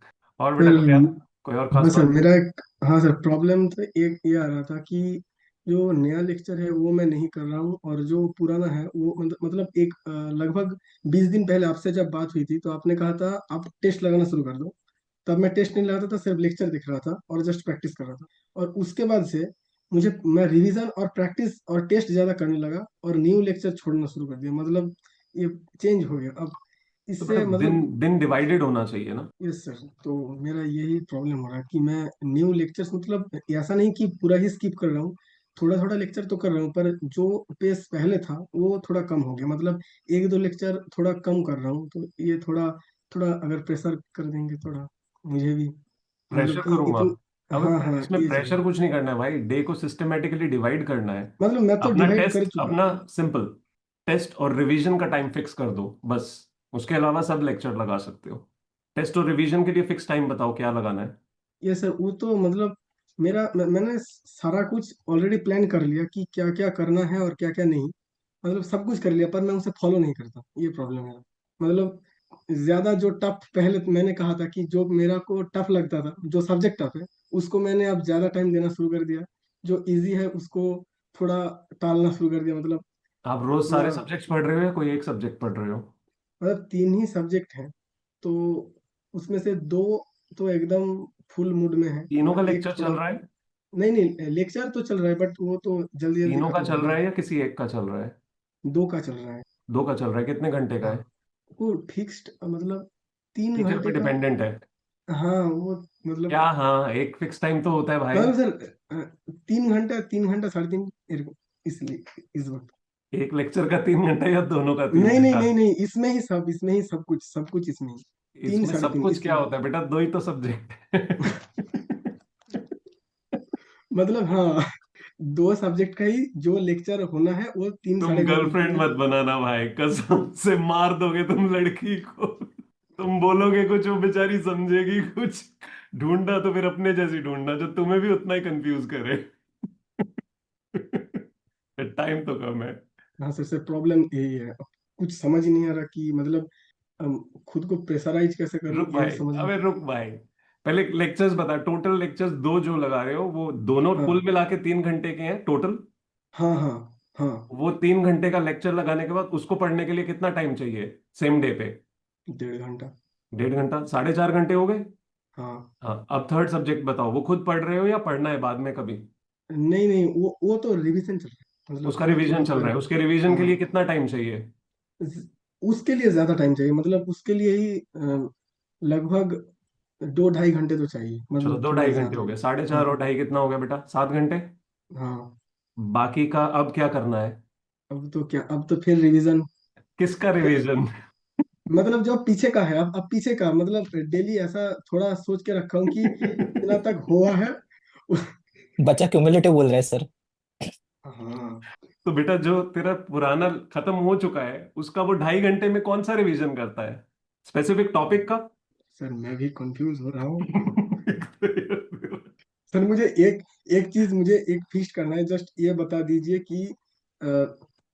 और बेटा कल्याण, सर कोई और हाँ खास सर बात? मेरा एक, हाँ सर प्रॉब्लम तो एक ये आ रहा था कि जो नया लेक्चर है वो मैं नहीं कर रहा हूँ, और जो पुराना है वो मतलब एक लगभग 20 दिन पहले आपसे जब बात हुई थी तो आपने कहा था आप टेस्ट लगाना शुरू कर दो। तब मैं टेस्ट नहीं लगाता था, सिर्फ लेक्चर दिख रहा था और जस्ट प्रैक्टिस कर रहा था। और उसके बाद से मैं रिवीजन और प्रैक्टिस और टेस्ट ज्यादा करने लगा और न्यू लेक्चर छोड़ना शुरू कर दिया। मतलब ये चेंज हो गया अब। तो बेटा इससे दिन मतलब दिन डिवाइडेड होना चाहिए ना। यस सर, तो मेरा यही प्रॉब्लम हो रहा है कि मैं न्यू लेक्चर्स मतलब ऐसा नहीं कि पूरा ही स्किप कर रहा हूँ, थोड़ा थोड़ा लेक्चर तो कर रहा हूँ, पर जो पेस पहले था वो थोड़ा कम हो गया। मतलब एक दो लेक्चर थोड़ा कम कर रहा हूँ, तो ये थोड़ा थोड़ा अगर प्रेशर कर देंगे थोड़ा मुझे भी, प्रेशर मतलब करूंगा? इतनी। अब हाँ हाँ इसमें ये प्रेशर चाहिए। कुछ नहीं करना है भाई, डे को सिस्टमेटिकली डिवाइड करना है। मतलब मैं तो अपना डिवाइड कर टेस्ट, चुका। अपना सिंपल टेस्ट और रिवीजन का टाइम फिक्स कर दो बस। उसके अलावा सब लेक्चर लगा सकते हो। टेस्ट और रिवीजन के लिए फिक्स टाइम बताओ क्या लगाना है। ये सर वो तो मतलब मैंने सारा कुछ ऑलरेडी प्लान कर लिया कि क्या क्या करना है और क्या क्या नहीं। मतलब सब कुछ कर लिया पर मैं उसे फॉलो नहीं करता, ये प्रॉब्लम है। मतलब ज्यादा जो टफ, पहले तो मैंने कहा था कि जो मेरा को टफ लगता था, जो सब्जेक्ट टफ है उसको मैंने अब ज्यादा टाइम देना शुरू कर दिया, जो इजी है उसको थोड़ा टालना शुरू कर दिया। मतलब आप रोज थोड़ा, सारे सब्जेक्ट्स पढ़ रहे हो या कोई एक सब्जेक्ट पढ़ रहे हो? मतलब तीन ही सब्जेक्ट हैं, तो उसमें से दो तो एकदम फुल मूड में है, तीनों का एक लेक्चर थोड़ा। चल रहा है? नहीं नहीं, लेक्चर तो चल रहा है बट वो तो जल्दी जल्दी तीनों का खत्म चल होगा। रहा है या किसी एक का चल रहा है? दो का चल रहा है। दो का चल रहा है, कितने घंटे का हाँ, है? वो फिक्स्ड, मतलब तीन टीचर पे घंटे का। डिपेंडेंट है? हाँ वो मतलब, क्या हाँ, एक फिक्स टाइम तो होता है भाई। मतलब सर 3 घंटा, 3 घंटा 3.5, इसलिए इस वक्त। एक लेक्चर का 3 घंटा या दोनों का तीन नहीं नहीं घंटा नहीं नहीं, इसमें ही सब कुछ इसमें ही। तीन इसमें साढ़े सब तीन कुछ क्या इसलिए। होता है बेटा? दो ही तो सब्जेक्ट है। मतलब हाँ, दो सब्जेक्ट का ही जो लेक्चर होना है वो तीन तुम साढ़े तीन गर्लफ्रेंड मतलब। मत बनाना भाई, कसम से मार दोगे तुम लड़की को। तुम बोलोगे कुछ, वो बेचारी समझेगी कुछ। ढूंढना तो फिर अपने जैसी ढूंढना जो तुम्हें भी उतना ही कंफ्यूज करे। टाइम तो कम है। हाँ सर, प्रॉब्लम यही है, अब कुछ समझ ही नहीं आ रहा कि मतलब खुद को प्रेशराइज कैसे करूं, रुक यही भाई, समझ में। अबे रुक भाई। पहले लेक्चर्स बता, टोटल लेक्चर्स दो जो लगा रहे हो वो दोनों कुल हाँ मिला के 3 घंटे के हैं टोटल? हाँ हाँ हाँ। वो 3 घंटे का लेक्चर लगाने के बाद उसको पढ़ने के लिए कितना टाइम चाहिए सेम डे पे? 1.5 घंटा। 1.5 घंटा, 4.5 घंटे हो गए। हाँ। हाँ, अब थर्ड सब्जेक्ट बताओ, वो खुद पढ़ रहे हो या पढ़ना है बाद में कभी? नहीं नहीं, वो तो रिवीजन चल रहा है, मतलब उसका थोड़ा थोड़ा रिवीजन चल पढ़। रहा है, उसके रिवीजन के लिए हाँ, कितना टाइम चाहिए? उसके लिए ज्यादा टाइम चाहिए, मतलब उसके लिए ही लगभग 2-2.5 घंटे तो चाहिए, चलो, मतलब दो थोड़ा ढाई घंटे ज्यादा। हो गए, 4.5 और हाँ ढाई कितना हो गया बेटा? 7 घंटे। हाँ। बाकी का अब क्या करना है? अब तो क्या, अब तो फिर रिवीजन। किसका रिवीजन? मतलब जो पीछे का है, अब पीछे का मतलब डेली ऐसा थोड़ा सोच के रखा हूँ कि इतना तक हुआ है। बच्चा क्यूमुलेटिव बोल रहा है सर। हाँ तो बेटा जो तेरा पुराना खत्म हो चुका है उसका वो 2.5 घंटे में कौन सा रिवीजन करता है? स्पेसिफिक टॉपिक का? सर, मैं भी कंफ्यूज हो रहा हूँ। सर मुझे एक एक चीज, मुझे एक फिक्स करना है, जस्ट ये बता दीजिए कि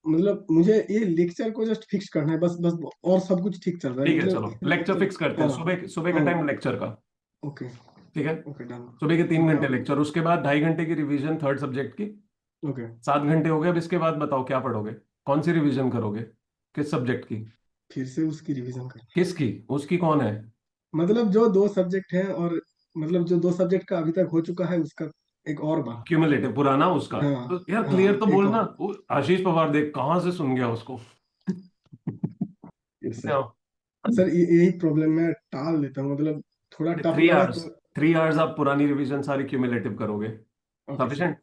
मतलब मुझे ये लेक्चर को जस्ट फिक्स करना है, बस बस, और सब कुछ ठीक चल रहा है, ठीक है, मतलब चलो इसमें लेक्चर लेक्चर। फिक्स करते हैं, हाँ सुबह सुबह का हाँ। टाइम लेक्चर का। ओके ठीक है। Okay, done. सुबह के तीन सुबह घंटे लेक्चर, उसके बाद 2.5 घंटे की रिवीजन थर्ड सब्जेक्ट की। ओके। 7 घंटे हो गए, अब इसके बाद बताओ क्या पढ़ोगे? कौन सी रिवीजन करोगे? किस सब्जेक्ट की? फिर से उसकी रिवीजन करनी किसकी? उसकी कौन है? है, मतलब जो दो सब्जेक्ट हैं, और मतलब जो दो सब्जेक्ट का अभी तक हो चुका है उसका एक और बार। क्यूमुलेटिव पुराना उसका? हाँ तो यार क्लियर हाँ, तो एक बोलना। और। आशीष पवार देख कहाँ से सुन गया उसको। Yes sir. सर यही प्रॉब्लम, मैं टाल देता हूँ, मतलब थोड़ा टफ थ्री लगा आवर्स तो। 3 आवर्स आप पुरानी रिवीजन सारी क्यूमुलेटिव करोगे? Okay sir. Sufficient.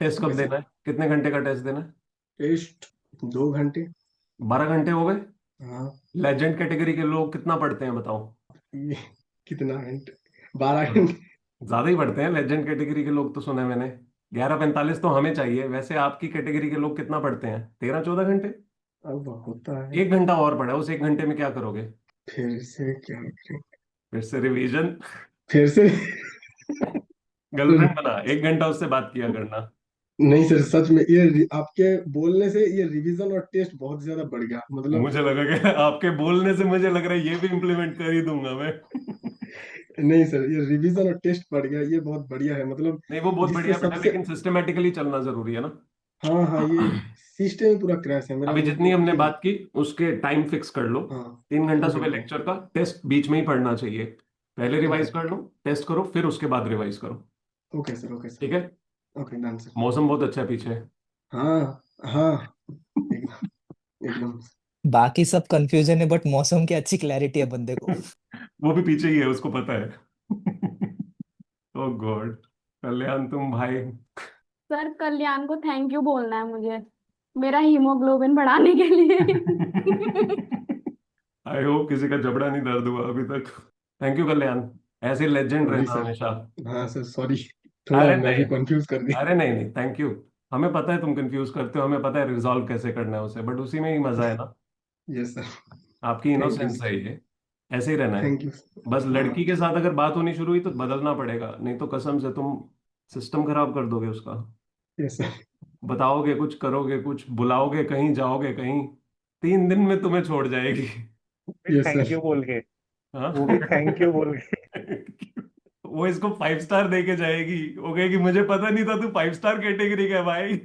Test okay कब सर। देना है? कितने घंटे का टेस्ट देना है? टेस्ट 2 घंटे। 12 घंटे हो गए। हाँ। लेजेंड कैटेगरी के लोग कितना पढ़ते हैं बताओ? ये कितना घंटे? 12 घंटे। ज्यादा ही पढ़ते हैं लेजेंड कैटेगरी के लोग, तो सुना है मैंने। 11:45 तो हमें चाहिए, वैसे आपकी कैटेगरी के लोग कितना पढ़ते हैं? 13-14 घंटे। अब होता है। 1 घंटा और पढ़ा, उस 1 घंटे में क्या करोगे? फिर से क्या करें? फिर से रिवीजन। फिर से। गर्लफ्रेंड बना, 1 घंटा उससे बात किया करना। नहीं सर, सच में ये आपके बोलने से ये रिवीजन और टेस्ट बहुत ज्यादा बढ़ गया, मतलब। मुझे लगा कि आपके बोलने से मुझे लग रहा है ये भी इम्प्लीमेंट कर ही दूंगा मैं। नहीं सर, ये रिवीजन और टेस्ट बढ़ गया, ये बहुत बढ़िया है, मतलब नहीं, वो बहुत जिससे बढ़िया बेटा, सबसे। लेकिन सिस्टमेटिकली चलना जरूरी है ना। हाँ हाँ, ये सिस्टम ही पूरा क्रैश है मेरा, अभी मतलब जितनी हमने टोटली। बात की उसके टाइम फिक्स कर लो। हाँ। 3 घंटा ओके सुबह ओके लेक्चर का, टेस्ट बीच में ही पढ़ना चाहिए। पहले ओके रिवाइज कर लो, टेस्ट करो, फिर उसके बाद रिवाइज करो। Okay sir. ओके ठीक सर। है। Okay, done sir. मौसम बहुत अच्छा है पीछे। हाँ हाँ, एकदम एकदम। बाकी सब कंफ्यूजन है बट मौसम की अच्छी क्लैरिटी है बंदे को। वो भी पीछे ही है, उसको पता है। ओ गॉड। कल्याण तुम भाई। सर कल्याण को थैंक यू बोलना है मुझे, मेरा हीमोग्लोबिन बढ़ाने के लिए। आई होप किसी का जबड़ा नहीं दर्द हुआ अभी तक। थैंक यू कल्याण। ऐसे लेजेंड सॉरी रहना सर। हमेशा। हाँ सर, सॉरी, थोड़ा अरे मैं भी नहीं, कंफ्यूज कर दिया। अरे नहीं नहीं, थैंक यू। हमें पता है तुम कंफ्यूज करते हो, हमें पता है रिजॉल्व कैसे करना है उसे, बट उसी में ही मजा है ना। Yes sir. आपकी थैंक यू इनोसेंस है सर। ये। ऐसे ही रहना है। Thank you. बस हाँ। लड़की के साथ अगर बात होनी शुरू हुई तो बदलना पड़ेगा, नहीं तो कसम से तुम सिस्टम खराब कर दोगे उसका। Yes sir. बताओगे कुछ, करोगे कुछ, बुलाओगे कहीं, जाओगे कहीं, 3 दिन में तुम्हें छोड़ जाएगी। Yes thank sir. यू बोल के, हाँ वो भी थैंक यू बोल के। वो इसको 5 स्टार दे के जाएगी, वो कहेगी मुझे पता नहीं था तू 5 स्टार कैटेगरी का है भाई।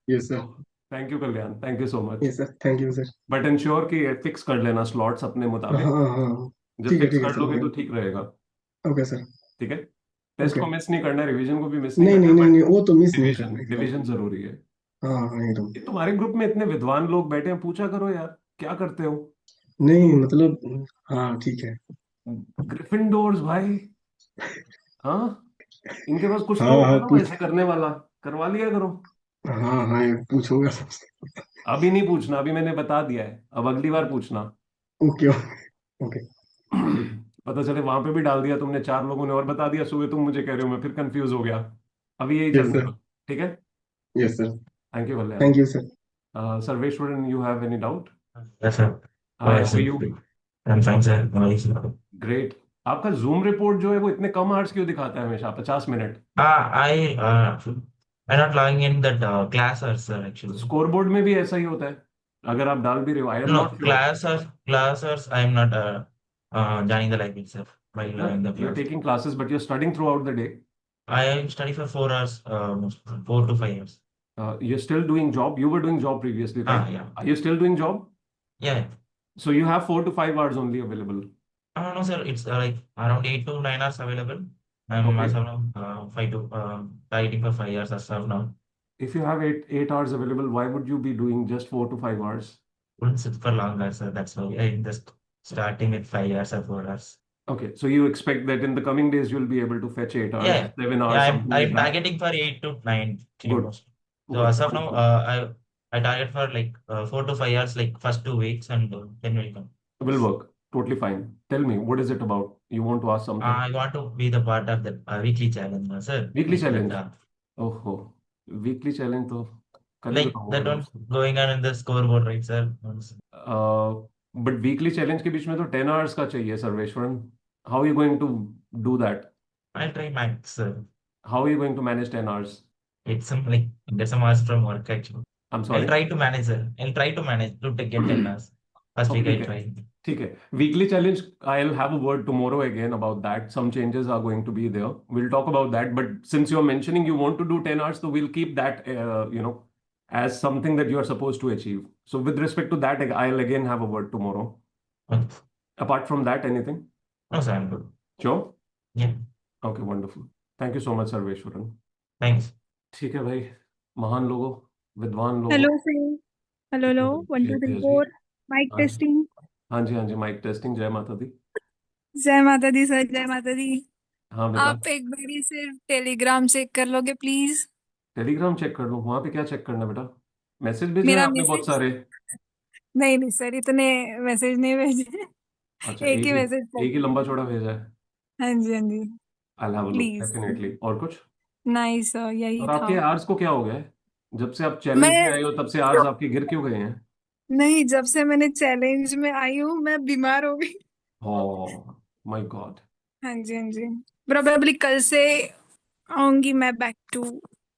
Yes sir. Thank you Kalyan, thank you so much. Yes sir, thank you sir. But ensure कि फिक्स कर लेना स्लॉट्स अपने हाँ मुताबिक। हाँ, जब फिक्स ठीक है कर सर, लोगे मैं तो ठीक रहेगा। Okay sir. ठीक है, टेस्ट ओके। को मिस नहीं करना है, रिवीजन को भी मिस नहीं नहीं करना नहीं है, नहीं बट नहीं, वो तो मिस नहीं डिवीजन करना एकदम। डिवीजन जरूरी है। हाँ हाँ एकदम। ये तुम्हारे ग्रुप में इतने विद्वान लोग बैठे हैं, पूछा करो यार क्या करते हो। नहीं मतलब, हाँ ठीक है। ग्रिफिंडोर्स भाई, हाँ इनके पास कुछ तो हाँ होगा हाँ ना पूछ। वैसे करने वाला, करवा लिया करो। हाँ हाँ, ये पूछूंगा सबसे। अभी नहीं पूछना, अभी मैंने बता दिया है, अब अगली बार पूछना। Okay okay. पता चले वहां पे भी डाल दिया तुमने, 4 लोगों ने और बता दिया, सुबह तुम मुझे कह रहे हो, मैं फिर कंफ्यूज हो गया। अभी यही यस सर। चलेगा। ठीक है, yes sir. Thank you Kalyan. Thank you sir. Sarveshwaran, you have any doubt? Yes, sir. Hi, how Yes, are sir. You? I'm fine, sir. How are you, sir? Great. आपका जूम रिपोर्ट जो है वो इतने कम hours क्यों दिखाता है हमेशा, 50 minute? I'm not logging in that class hours, sir, actually. Score board में भी ऐसा ही होता है, अगर आप डाल भी रहे हो, I am No, not sure. class hours, I'm not joining the live itself while in the You're class. taking classes, but you're studying throughout the day. I study for 4 hours, 4 to 5 hours. You're still doing job. You were doing job previously, right? Yeah. Are you still doing job? Yeah. So you have 4 to 5 hours only available. No, sir, it's like around 8 to 9 hours available. I'm Okay. as of now, targeting for 5 years as of now. If you have eight hours available, why would you be doing just 4 to 5 hours? Wouldn't sit for longer, sir. That's why I'm just starting with 5 years or 4 hours. Okay, so you expect that in the coming days you'll be able to fetch 8 hours, Yeah, 7 hours, yeah. something like I'm that. targeting for 8 to 9 Good, kilos. So good, as of good, now, good. I target for like 4 to 5 years, like first 2 weeks, and then we'll come. Will work. Totally fine. Tell me, what is it about? You want to ask something? I want to be the part of the weekly challenge, sir. Weekly Like that, challenge. Oh, weekly challenge तो कल ही like बताऊंगा that मैं one उसको। going on in the scoreboard, right, sir? But weekly challenge के बीच में तो 10 hours का चाहिए सर्वेश्वरन. How are you going to do that? I'll try max, sir. How are you going to manage 10 hours? It's some like get some hours from work actually. I'm I'll sorry. try to manage, sir. I'll try to manage to get 10 hours. First week Okay, I try. ठीक है. Weekly challenge, I'll have a word tomorrow again about that. Some changes are going to be there. We'll talk about that. But since you're mentioning you want to do 10 hours, so we'll keep that, as something that you're supposed to achieve. So with respect to that, I'll again have a word tomorrow. Okay. Apart from that, anything? No, sir, I'm good. Sure? Yeah. Okay, wonderful. Thank you so much, सर्वेश्वरन. Thanks. ठीक है भाई, महान लोगों, विद्वान लोगों। Hello sir, hello hello, 1 2 3 जय जी। 4 mic हाँ जी, testing. हाँ जी, हाँ जी, माइक टेस्टिंग। जय माता दी। जय माता दी सर, जय माता दी। हाँ बेटा, आप एक बारी सिर्फ टेलीग्राम चेक कर लोगे प्लीज? टेलीग्राम चेक कर लूँ? वहां पे क्या चेक करना बेटा? मैसेज भेजे हैं मेरा आपने बहुत मैसेज सारे? नहीं नहीं सर, इतने मैसेज नहीं भेजे। अच्छा, एक ही मैसेज एक ही लंबा चौड़ा भेजा है। हाँ जी हाँ जी, I'll have a look, please. Definitely. और कुछ? नहीं सर, यही और था। आपके आर्स को क्या हो गया है? जब से आप चैलेंज में मैं आए हो तब से आर्स आपके गिर क्यों गए हैं? नहीं, जब से मैंने चैलेंज में आई हूँ मैं बीमार हो गई। Oh my God. हाँ जी हाँ जी, प्रोबेबली कल से आऊंगी मैं बैक टू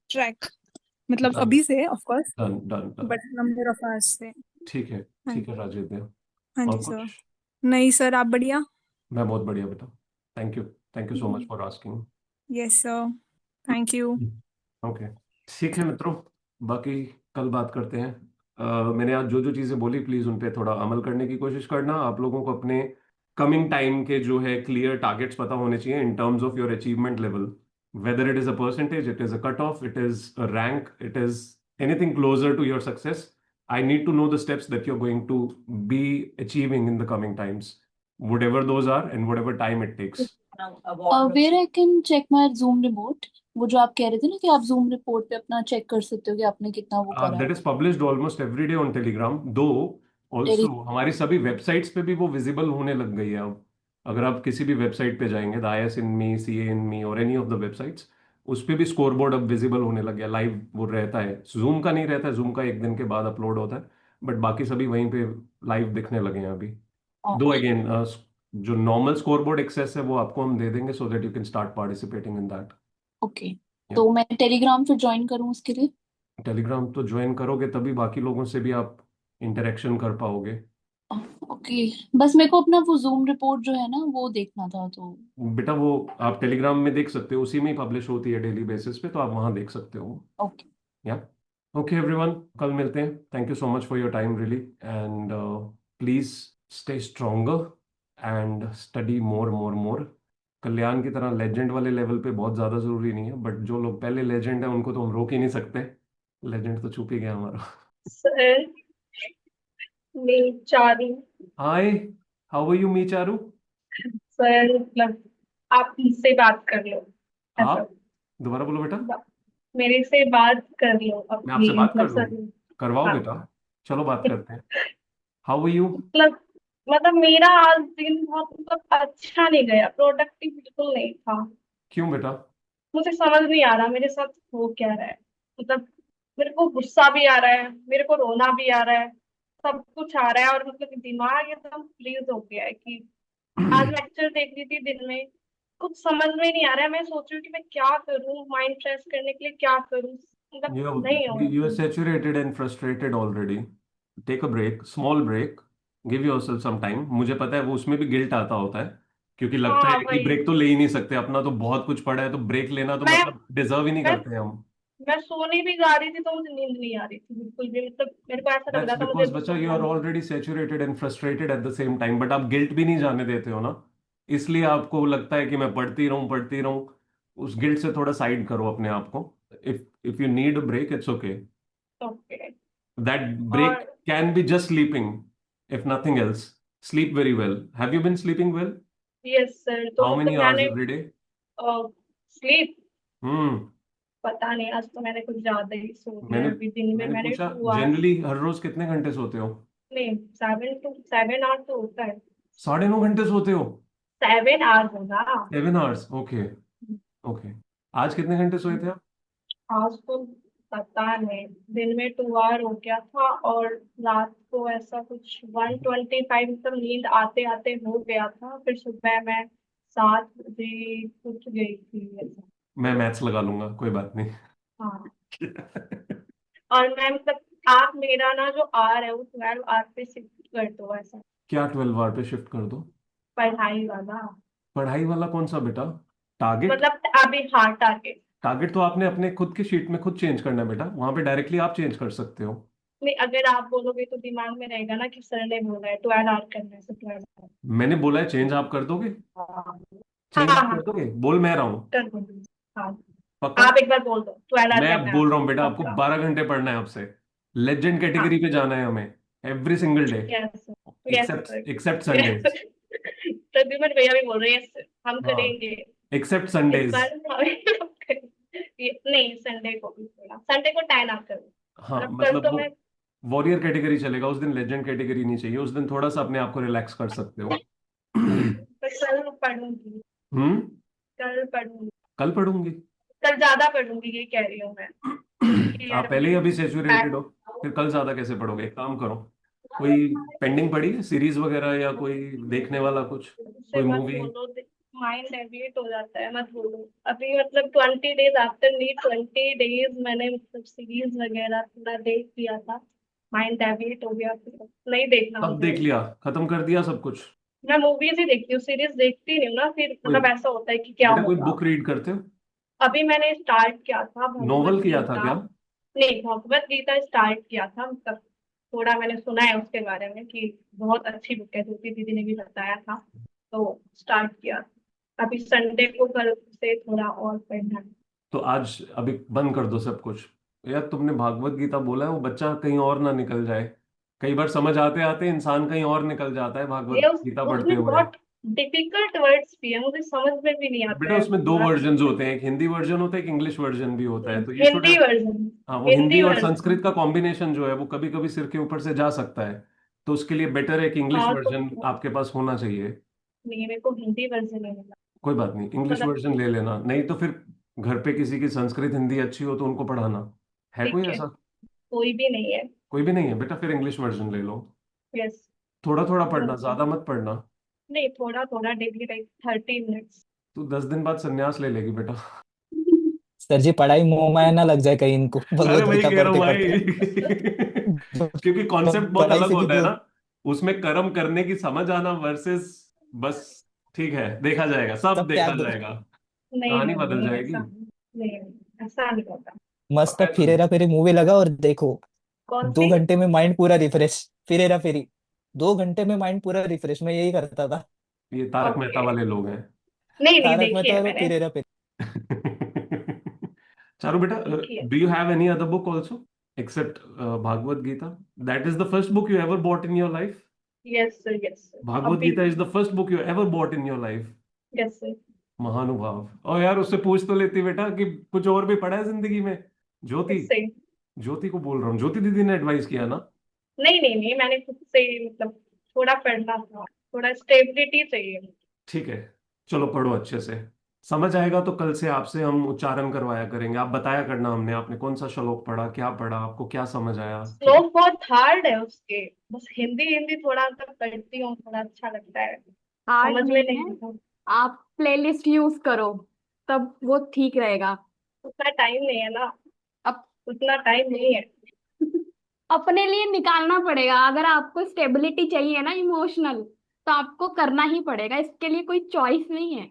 ट्रैक, मतलब डन अभी से of course, done done done. But number of hours से। ठीक है, हाँ ठीक है राजेंद्र। हाँ और जी कुछ? सर। नहीं सर, आप बढ़िया। मैं बहुत बढ़िया बेटा। Thank you so much for asking. Yes sir, thank you. Okay, ठीक है मित्रों, बाकी कल बात करते हैं। मैंने आज जो जो चीज़ें बोली, प्लीज़ उन पे थोड़ा अमल करने की कोशिश करना। आप लोगों को अपने कमिंग टाइम के जो है क्लियर टारगेट्स पता होने चाहिए in terms of your achievement level, whether it is a percentage, it is a cut off, it is a rank, it is anything closer to your success. I need to know the steps that you're going to be achieving in the coming times, whatever those are and whatever time it takes. Where I can check my Zoom report, वो जो आप कह रहे थे ना कि आप zoom report पे अपना चेक कर सकते हो कि आपने कितना वो करा That है। is published almost every day on Telegram, though also टेली हमारी सभी वेबसाइट्स पे भी वो विजिबल होने लग गई है अब। अगर आप किसी भी वेबसाइट पे जाएंगे, the IS in me, CA in me और एनी ऑफ द वेबसाइट्स, उस पे भी स्कोर बोर्ड अब विजिबल होने लग गया, लाइव वो रहता है। जूम का नहीं रहता है, जूम का 1 दिन के बाद अपलोड होता है, बट बाकी सभी वहीं पे लाइव दिखने लगे हैं अभी। दो अगेन जो नॉर्मल स्कोर बोर्ड एक्सेस है वो आपको हम दे देंगे, so that you can start participating in that. Okay, तो मैं टेलीग्राम फिर ज्वाइन करूँ उसके लिए? टेलीग्राम तो ज्वाइन करोगे तभी बाकी लोगों से भी आप इंटरेक्शन कर पाओगे। ओके, बस मेरे को अपना वो जूम रिपोर्ट जो है ना वो देखना था तो। बेटा वो आप टेलीग्राम में देख सकते हो, उसी में ही पब्लिश होती है डेली बेसिस पे, तो आप वहां देख सकते हो। ओके। या ओके एवरीवन, कल मिलते हैं। Thank you so much for your time really, and please stay stronger and study more more more. Kalyan की तरह लेजेंड वाले लेवल पे बहुत ज़्यादा ज़रूरी नहीं है, बट जो लोग पहले लेजेंड है उनको तो हम रोक ही नहीं सकते। लेजेंड तो छुप ही गया हमारा। सर मैं Charu. Hi, how are you me Charu? Sir मतलब आप मुझसे बात कर लो ऐसा। आप दोबारा बोलो बेटा। मेरे से बात कर लो मैं आपसे अपनी बात कर मतलब लूँ? सर। करवाओ हाँ बेटा, चलो बात करते हैं। How are you? मतलब मेरा आज दिन बहुत मतलब अच्छा नहीं गया, प्रोडक्टिव बिल्कुल नहीं था। क्यों बेटा? मुझे समझ नहीं आ रहा मेरे साथ हो क्या रहा है। मतलब मेरे को गुस्सा भी आ रहा है, मेरे को रोना भी आ रहा है, सब कुछ आ रहा है, और मतलब दिमाग एकदम फ्रीज हो गया है कि आज लेक्चर देख रही थी दिन में, कुछ समझ में नहीं आ रहा है। मैं सोच रही हूँ कि मैं क्या करूँ, माइंड फ्रेश करने के लिए क्या करूँ, मतलब You नहीं हो you are रहा। saturated and frustrated already. Take a break, small break. Give yourself some time. मुझे पता है वो उसमें भी गिल्ट आता होता है, क्योंकि लगता हाँ है कि वही। ब्रेक तो ले ही नहीं सकते, अपना तो बहुत कुछ पड़ा है, तो ब्रेक लेना तो मैं मतलब डिजर्व ही नहीं मैं करते हम। मैं सोने भी जा रही थी तो मुझे नींद नहीं आ रही थी बिल्कुल भी, मतलब मेरे को ऐसा लग That's रहा था मुझे because अभी बच्चा you सोना are है। already saturated and frustrated at the same time, but आप गिल्ट भी नहीं जाने देते हो ना, इसलिए आपको लगता है कि मैं पढ़ती रहूं। उस गिल्ट से थोड़ा साइड करो अपने आप को। If you need a break, it's okay. Okay. That break और can be just sleeping, if nothing else. Sleep very well. Have you been sleeping well? Yes sir, तो How many मतलब hours मैंने every day? Sleep हम्म। पता नहीं, आज तो मैंने कुछ ज्यादा ही सो लिया मैंने है। अभी दिन में मैंने मैंने पूछा 2 आवर्स। जनरली हर रोज कितने घंटे सोते हो? नहीं, 7 to 7 आवर्स तो होता है। 9.5 घंटे सोते हो? 7 आवर्स होगा। 7 hours, ओके। ओके। आज कितने घंटे सोए थे आप? आज तो पता नहीं, दिन में 2 आवर हो गया था, और रात को ऐसा कुछ 1:25 मतलब नींद आते आते हो गया था, फिर सुबह मैं 7 बजे उठ गई थी ऐसा। मैं मैथ्स लगा लूंगा, कोई बात नहीं। हाँ। और मैं मतलब आप मेरा ना जो आर है वो 12 आवर पे शिफ्ट कर दो ऐसा। क्या 12 hour पे शिफ्ट कर दो? पढ़ाई वाला। पढ़ाई वाला कौन सा बेटा? टारगेट? मतलब अभी हाँ टारगेट। टारगेट तो आपने अपने खुद की शीट में खुद चेंज करना है बेटा, वहां पे डायरेक्टली आप चेंज कर सकते हो। नहीं, अगर आप बोलोगे तो दिमाग में रहेगा ना कि सर ने बोला है 12 आवर करना है, तो 12 आवर। मैंने बोला है चेंज आप कर दोगे? हाँ चेंज हाँ आप कर दोगे? बोल मैं रहा हूँ। कर दूंगी। हाँ, पक्का? आप एक बार बोल दो 12 आवर मैं करना है बोल रहा आपको, हूँ बेटा, आपको पक्का। 12 घंटे पढ़ना है आपसे। लेजेंड कैटेगरी हाँ। पे जाना है हमें, every single day, yes sir, yes sir. Except except Sundays. Pradyuman भैया भी बोल रहे हैं yes, हम हाँ, करेंगे एक्सेप्ट इस संडेज। बार। नहीं, संडे को भी थोड़ा, संडे को 10 आवर करो, हाँ मतलब कल मतलब तो वो मैं। वॉरियर कैटेगरी चलेगा उस दिन, लेजेंड कैटेगरी नहीं चाहिए उस दिन, थोड़ा सा अपने आप को रिलैक्स कर सकते हो। पर कल पढ़ूंगी। हम्म। कल पढ़ूंगी। कल पढ़ूंगी? कल ज्यादा पढ़ूंगी ये कह रही हूँ मैं, कि आप यार पहले ही अभी अभी सेचुरेटेड बैक। हो, फिर कल ज्यादा कैसे पढ़ोगे? एक काम करो, कोई पेंडिंग पड़ी है सीरीज वगैरह, या कोई देखने वाला कुछ, से कोई मत मूवी? बोलो, माइंड डेविएट हो जाता है, मत बोलो अभी। मतलब 20 डेज आफ्टर नीट, 20 डेज मैंने मतलब सीरीज वगैरह पूरा देख लिया था, माइंड डेविएट हो गया, फिर नहीं देखना सब मुझे। देख लिया, खत्म कर दिया सब कुछ? मैं मूवीज ही देखती हूँ, सीरीज देखती नहीं हूँ ना, फिर कोई मतलब ऐसा होता है कि क्या बेटा कोई होगा। बुक रीड करते हो? अभी मैंने स्टार्ट किया था भगवत नोवेल किया था गीता। क्या? नहीं, भगवत गीता स्टार्ट किया था, मतलब थोड़ा मैंने सुना है उसके बारे में कि बहुत अच्छी बुक है, ज्योति दीदी ने भी बताया था, तो स्टार्ट किया। अभी संडे को कल से थोड़ा और पढ़ना है। तो आज अभी बंद कर दो सब कुछ। यार तुमने भागवत गीता बोला है, वो बच्चा कहीं और ना निकल जाए। कई बार समझ आते आते इंसान कहीं और निकल जाता है ये भागवत गीता पढ़ते उसमें हुए। बहुत डिफिकल्ट वर्ड्स भी है, मुझे समझ में भी नहीं आता बेटा है उसमें दो पूरा। वर्जन होते हैं, एक हिंदी वर्जन होता है, एक इंग्लिश वर्जन भी होता है, तो ये छोटे। हिंदी वर्जन। हाँ, वो हिंदी हिंदी और वर्जन। संस्कृत का कॉम्बिनेशन जो है वो कभी कभी सिर के ऊपर से जा सकता है, तो उसके लिए बेटर है कि इंग्लिश हाँ तो वर्जन आपके पास होना चाहिए। नहीं, मेरे को हिंदी वर्जन नहीं मिला। कोई बात नहीं, इंग्लिश मतलब वर्जन ले लेना, नहीं तो फिर घर पे किसी की संस्कृत हिंदी अच्छी हो तो उनको पढ़ाना। है कोई ठीक है, ऐसा? कोई भी नहीं है। कोई भी नहीं है बेटा, फिर इंग्लिश वर्जन ले लो। यस। थोड़ा थोड़ा पढ़ना, ज्यादा मत पढ़ना। नहीं, थोड़ा थोड़ा डेली, लाइक 30 मिनट्स। तू 10 दिन बाद संन्यास ले लेगी बेटा। सर जी पढ़ाई मोह माया ना लग जाए कहीं इनको अरे भगवत वही गीता कह रहा हूँ पढ़ते भाई। पढ़ते क्योंकि कॉन्सेप्ट बहुत पढ़ाई अलग से भी होता है दूर। ना। उसमें कर्म करने की समझ आना वर्सेस बस ठीक है देखा जाएगा, सब तब देखा क्या जाएगा, नहीं कहानी नहीं बदल नहीं जाएगी। ऐसा नहीं होता। मस्त फिर हेरा फेरी मूवी लगा और देखो कौन 2 सी? घंटे में माइंड पूरा रिफ्रेश। फिर हेरा फेरी 2 घंटे में माइंड पूरा रिफ्रेश, मैं यही करता था। ये तारक मेहता ओके, वाले लोग हैं। नहीं तारक देखी मेहता है और मैंने, फिर हेरा फेरी। चारू बेटा, देखी है। do you have any other book also except Bhagavad Gita? That is the first book you ever bought in your life? Yes sir, yes sir, Bhagavad अभी Gita is the first book you ever bought in your life. Yes sir. महानुभाव। और यार उससे पूछ तो लेती बेटा कि कुछ और भी पढ़ा है जिंदगी में। ज्योति, किससे? ज्योति को बोल रहा हूँ, ज्योति दीदी ने एडवाइस किया ना। नहीं नहीं नहीं, मैंने खुद से ही मतलब थोड़ा पढ़ना था, थोड़ा स्टेबिलिटी चाहिए। ठीक है, चलो पढ़ो अच्छे से, समझ आएगा तो कल से आपसे हम उच्चारण करवाया करेंगे, आप बताया करना हमने आपने कौन सा श्लोक पढ़ा, क्या पढ़ा, आपको क्या समझ आया। ठीक है, श्लोक बहुत हार्ड है उसके, बस हिंदी हिंदी थोड़ा सा पढ़ती हूँ, थोड़ा अच्छा लगता है, हार्ड समझ में नहीं नहीं है, आता। आप प्लेलिस्ट यूज करो तब वो ठीक रहेगा। उतना टाइम नहीं है ना, अब उतना टाइम नहीं है। अपने लिए निकालना पड़ेगा, अगर आपको स्टेबिलिटी चाहिए ना इमोशनल, तो आपको करना ही पड़ेगा, इसके लिए कोई चॉइस नहीं है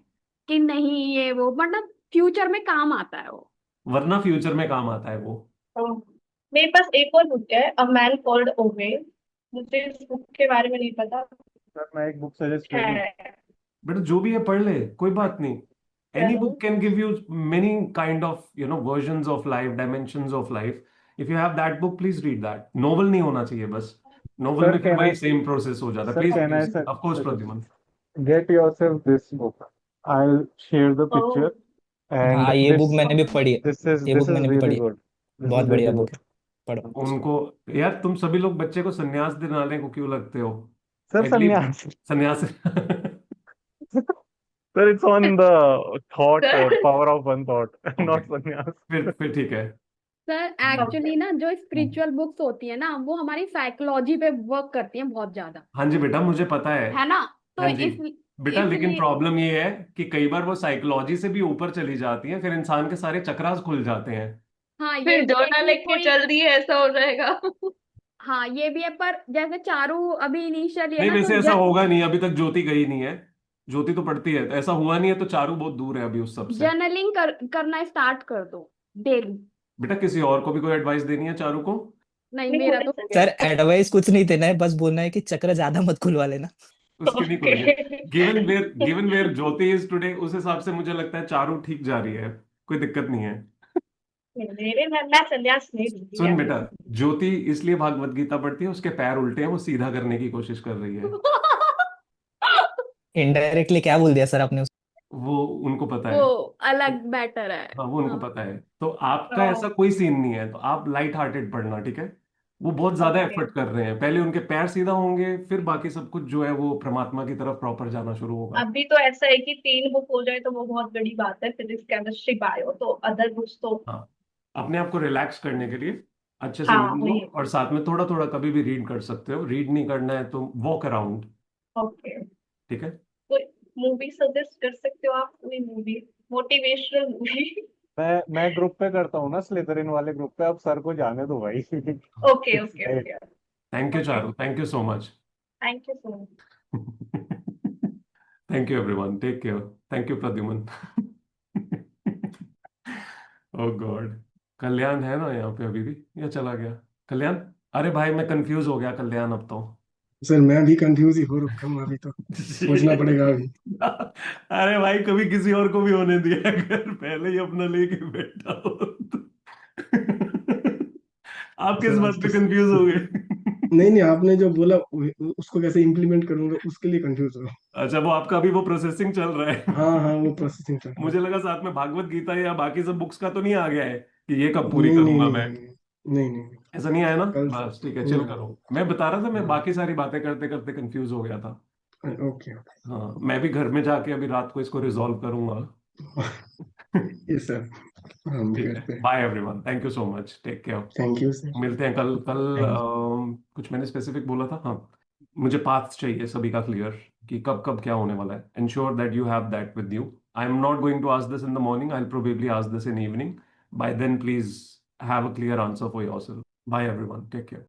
कि नहीं ये वो, मतलब फ्यूचर में काम आता है वो। वरना फ्यूचर में काम आता है वो। तो मेरे पास एक और बुक है, अ मैन कॉल्ड ओवे, मुझे इस बुक के बारे में नहीं पता सर मैं एक बुक सजेस्ट कर दूं? है। बेटा जो भी है पढ़ ले, कोई बात नहीं। Any book can give you many kind of, versions of life, dimensions of life. If you have that book, please read that. Novel नहीं होना चाहिए बस, novel सर में फिर कैन वही आई same process हो जाता है। Sir Please, can I please, of course, Pradyuman. get yourself this book. I'll share the oh, picture and हाँ ये बुक this मैंने भी पढ़ी है, ये बुक this is मैंने भी पढ़ी really है, good. This बहुत is बढ़िया really बुक good. है, पढ़ो। उनको, यार तुम सभी लोग बच्चे को सन्यास दिलाने को क्यों लगते हो? Sir, अगली sannyas. सन्यास Sir, it's on the thought, sir power of one thought, okay, not sannyas. फिर ठीक है। सर एक्चुअली ना जो स्पिरिचुअल बुक्स होती है ना, वो हमारी साइकोलॉजी पे वर्क करती हैं बहुत ज्यादा, हाँ जी बेटा, मुझे पता है। है ना? तो हाँ जी इस बेटा, लेकिन इसलिए प्रॉब्लम ये है कि कई बार वो साइकोलॉजी से भी ऊपर चली जाती है, फिर इंसान के सारे चक्रास खुल जाते हैं। हाँ ये फिर भी है डोना कि लेके कोई, चल रही है, ऐसा हो जाएगा। हाँ ये भी है, पर जैसे चारू अभी इनिशियली है नहीं, ना, तो वैसे ऐसा होगा नहीं, अभी तक ज्योति गई नहीं है, ज्योति तो पढ़ती है, तो ऐसा हुआ नहीं है, तो चारू बहुत दूर है अभी उस सब से। जर्नलिंग करना स्टार्ट कर दो डेली। बेटा किसी और को भी कोई एडवाइस देनी है चारू को? नहीं नहीं, मेरा मुझे तो सर सर एडवाइस कुछ नहीं देना है, बस बोलना है कि चक्र ज्यादा मत खुलवा लेना। उसकी नहीं ओके। खुलेगी। Given where Jyoti is today, उस हिसाब से मुझे लगता है चारू ठीक जा रही है, कोई दिक्कत नहीं है। मेरे मैं संन्यास नहीं लूंगी सुन यार। बेटा, ज्योति इसलिए भागवत गीता पढ़ती है, उसके पैर उल्टे हैं, वो सीधा करने की कोशिश कर रही है। इनडायरेक्टली क्या बोल दिया सर आपने? वो उनको पता वो है। अलग मैटर है। हाँ, वो उनको हाँ पता है, तो आपका ऐसा कोई सीन नहीं है, तो आप लाइट हार्टेड पढ़ना, ठीक है? वो बहुत ज्यादा ओके, एफर्ट कर रहे हैं, पहले उनके पैर सीधा होंगे, फिर बाकी सब कुछ जो है वो परमात्मा की तरफ प्रॉपर जाना शुरू होगा। अभी तो ऐसा है कि 3 बुक हो जाए तो वो बहुत बड़ी बात है, फिजिक्स केमिस्ट्री बायो, तो अदर बुक्स तो हाँ, अपने आप को रिलैक्स करने के लिए अच्छे से हाँ नींद लो, वही। और साथ में थोड़ा थोड़ा कभी भी रीड कर सकते हो, रीड नहीं करना है तो वॉक अराउंड, ओके, ठीक है? कोई मूवी सजेस्ट कर सकते हो आप? कोई मूवी, मोटिवेशनल मूवी? मैं ग्रुप पे करता हूँ ना, स्लिथरिन वाले ग्रुप पे, अब सर को जाने दो भाई. Okay It's okay late. Okay thank you okay, Charu, thank you so much. Thank you so much. Thank you everyone, take care, thank you Pradyuman. Oh god, Kalyan है ना यहाँ पे अभी भी, या चला गया कल्याण? अरे भाई मैं कंफ्यूज हो गया कल्याण अब तो। सर मैं भी कंफ्यूज ही हो रखा हूँ अभी तो, सोचना पड़ेगा अभी. अरे भाई कभी किसी और को भी होने दिया, अगर पहले ही अपना लेके बैठा हो तो। आप किस सर बात आज पे तो कंफ्यूज हो गए? नहीं नहीं, आपने जो बोला उसको कैसे इम्प्लीमेंट करूंगा उसके लिए कंफ्यूज हो. अच्छा, वो आपका अभी वो प्रोसेसिंग चल रहा है। हाँ हाँ, वो प्रोसेसिंग चल रहा है. मुझे लगा साथ में भागवत गीता या बाकी सब बुक्स का तो नहीं आ गया है कि ये कब पूरी नहीं नहीं करूंगा नहीं मैं? नहीं नहीं नहीं नहीं. ऐसा नहीं आया ना? कल बस ठीक है, चिल नहीं. करो। मैं बता रहा था, मैं हाँ, बाकी सारी बातें करते करते कंफ्यूज हो गया था। ओके हाँ, मैं भी घर में जाके अभी रात को इसको रिजॉल्व करूंगा। ओके. ये सर हम भी ठीक है, करते हैं. Bye everyone, thank you so much, take care. Thank you sir. मिलते हैं कल। कल थैंक कुछ मैंने स्पेसिफिक बोला था, हाँ, मुझे पाथ चाहिए सभी का क्लियर, कि कब कब क्या होने वाला है। Ensure that you have that with you. I am not going to ask this in the morning, I will probably ask this in evening. By then please have a clear answer for yourself. Bye everyone, take care.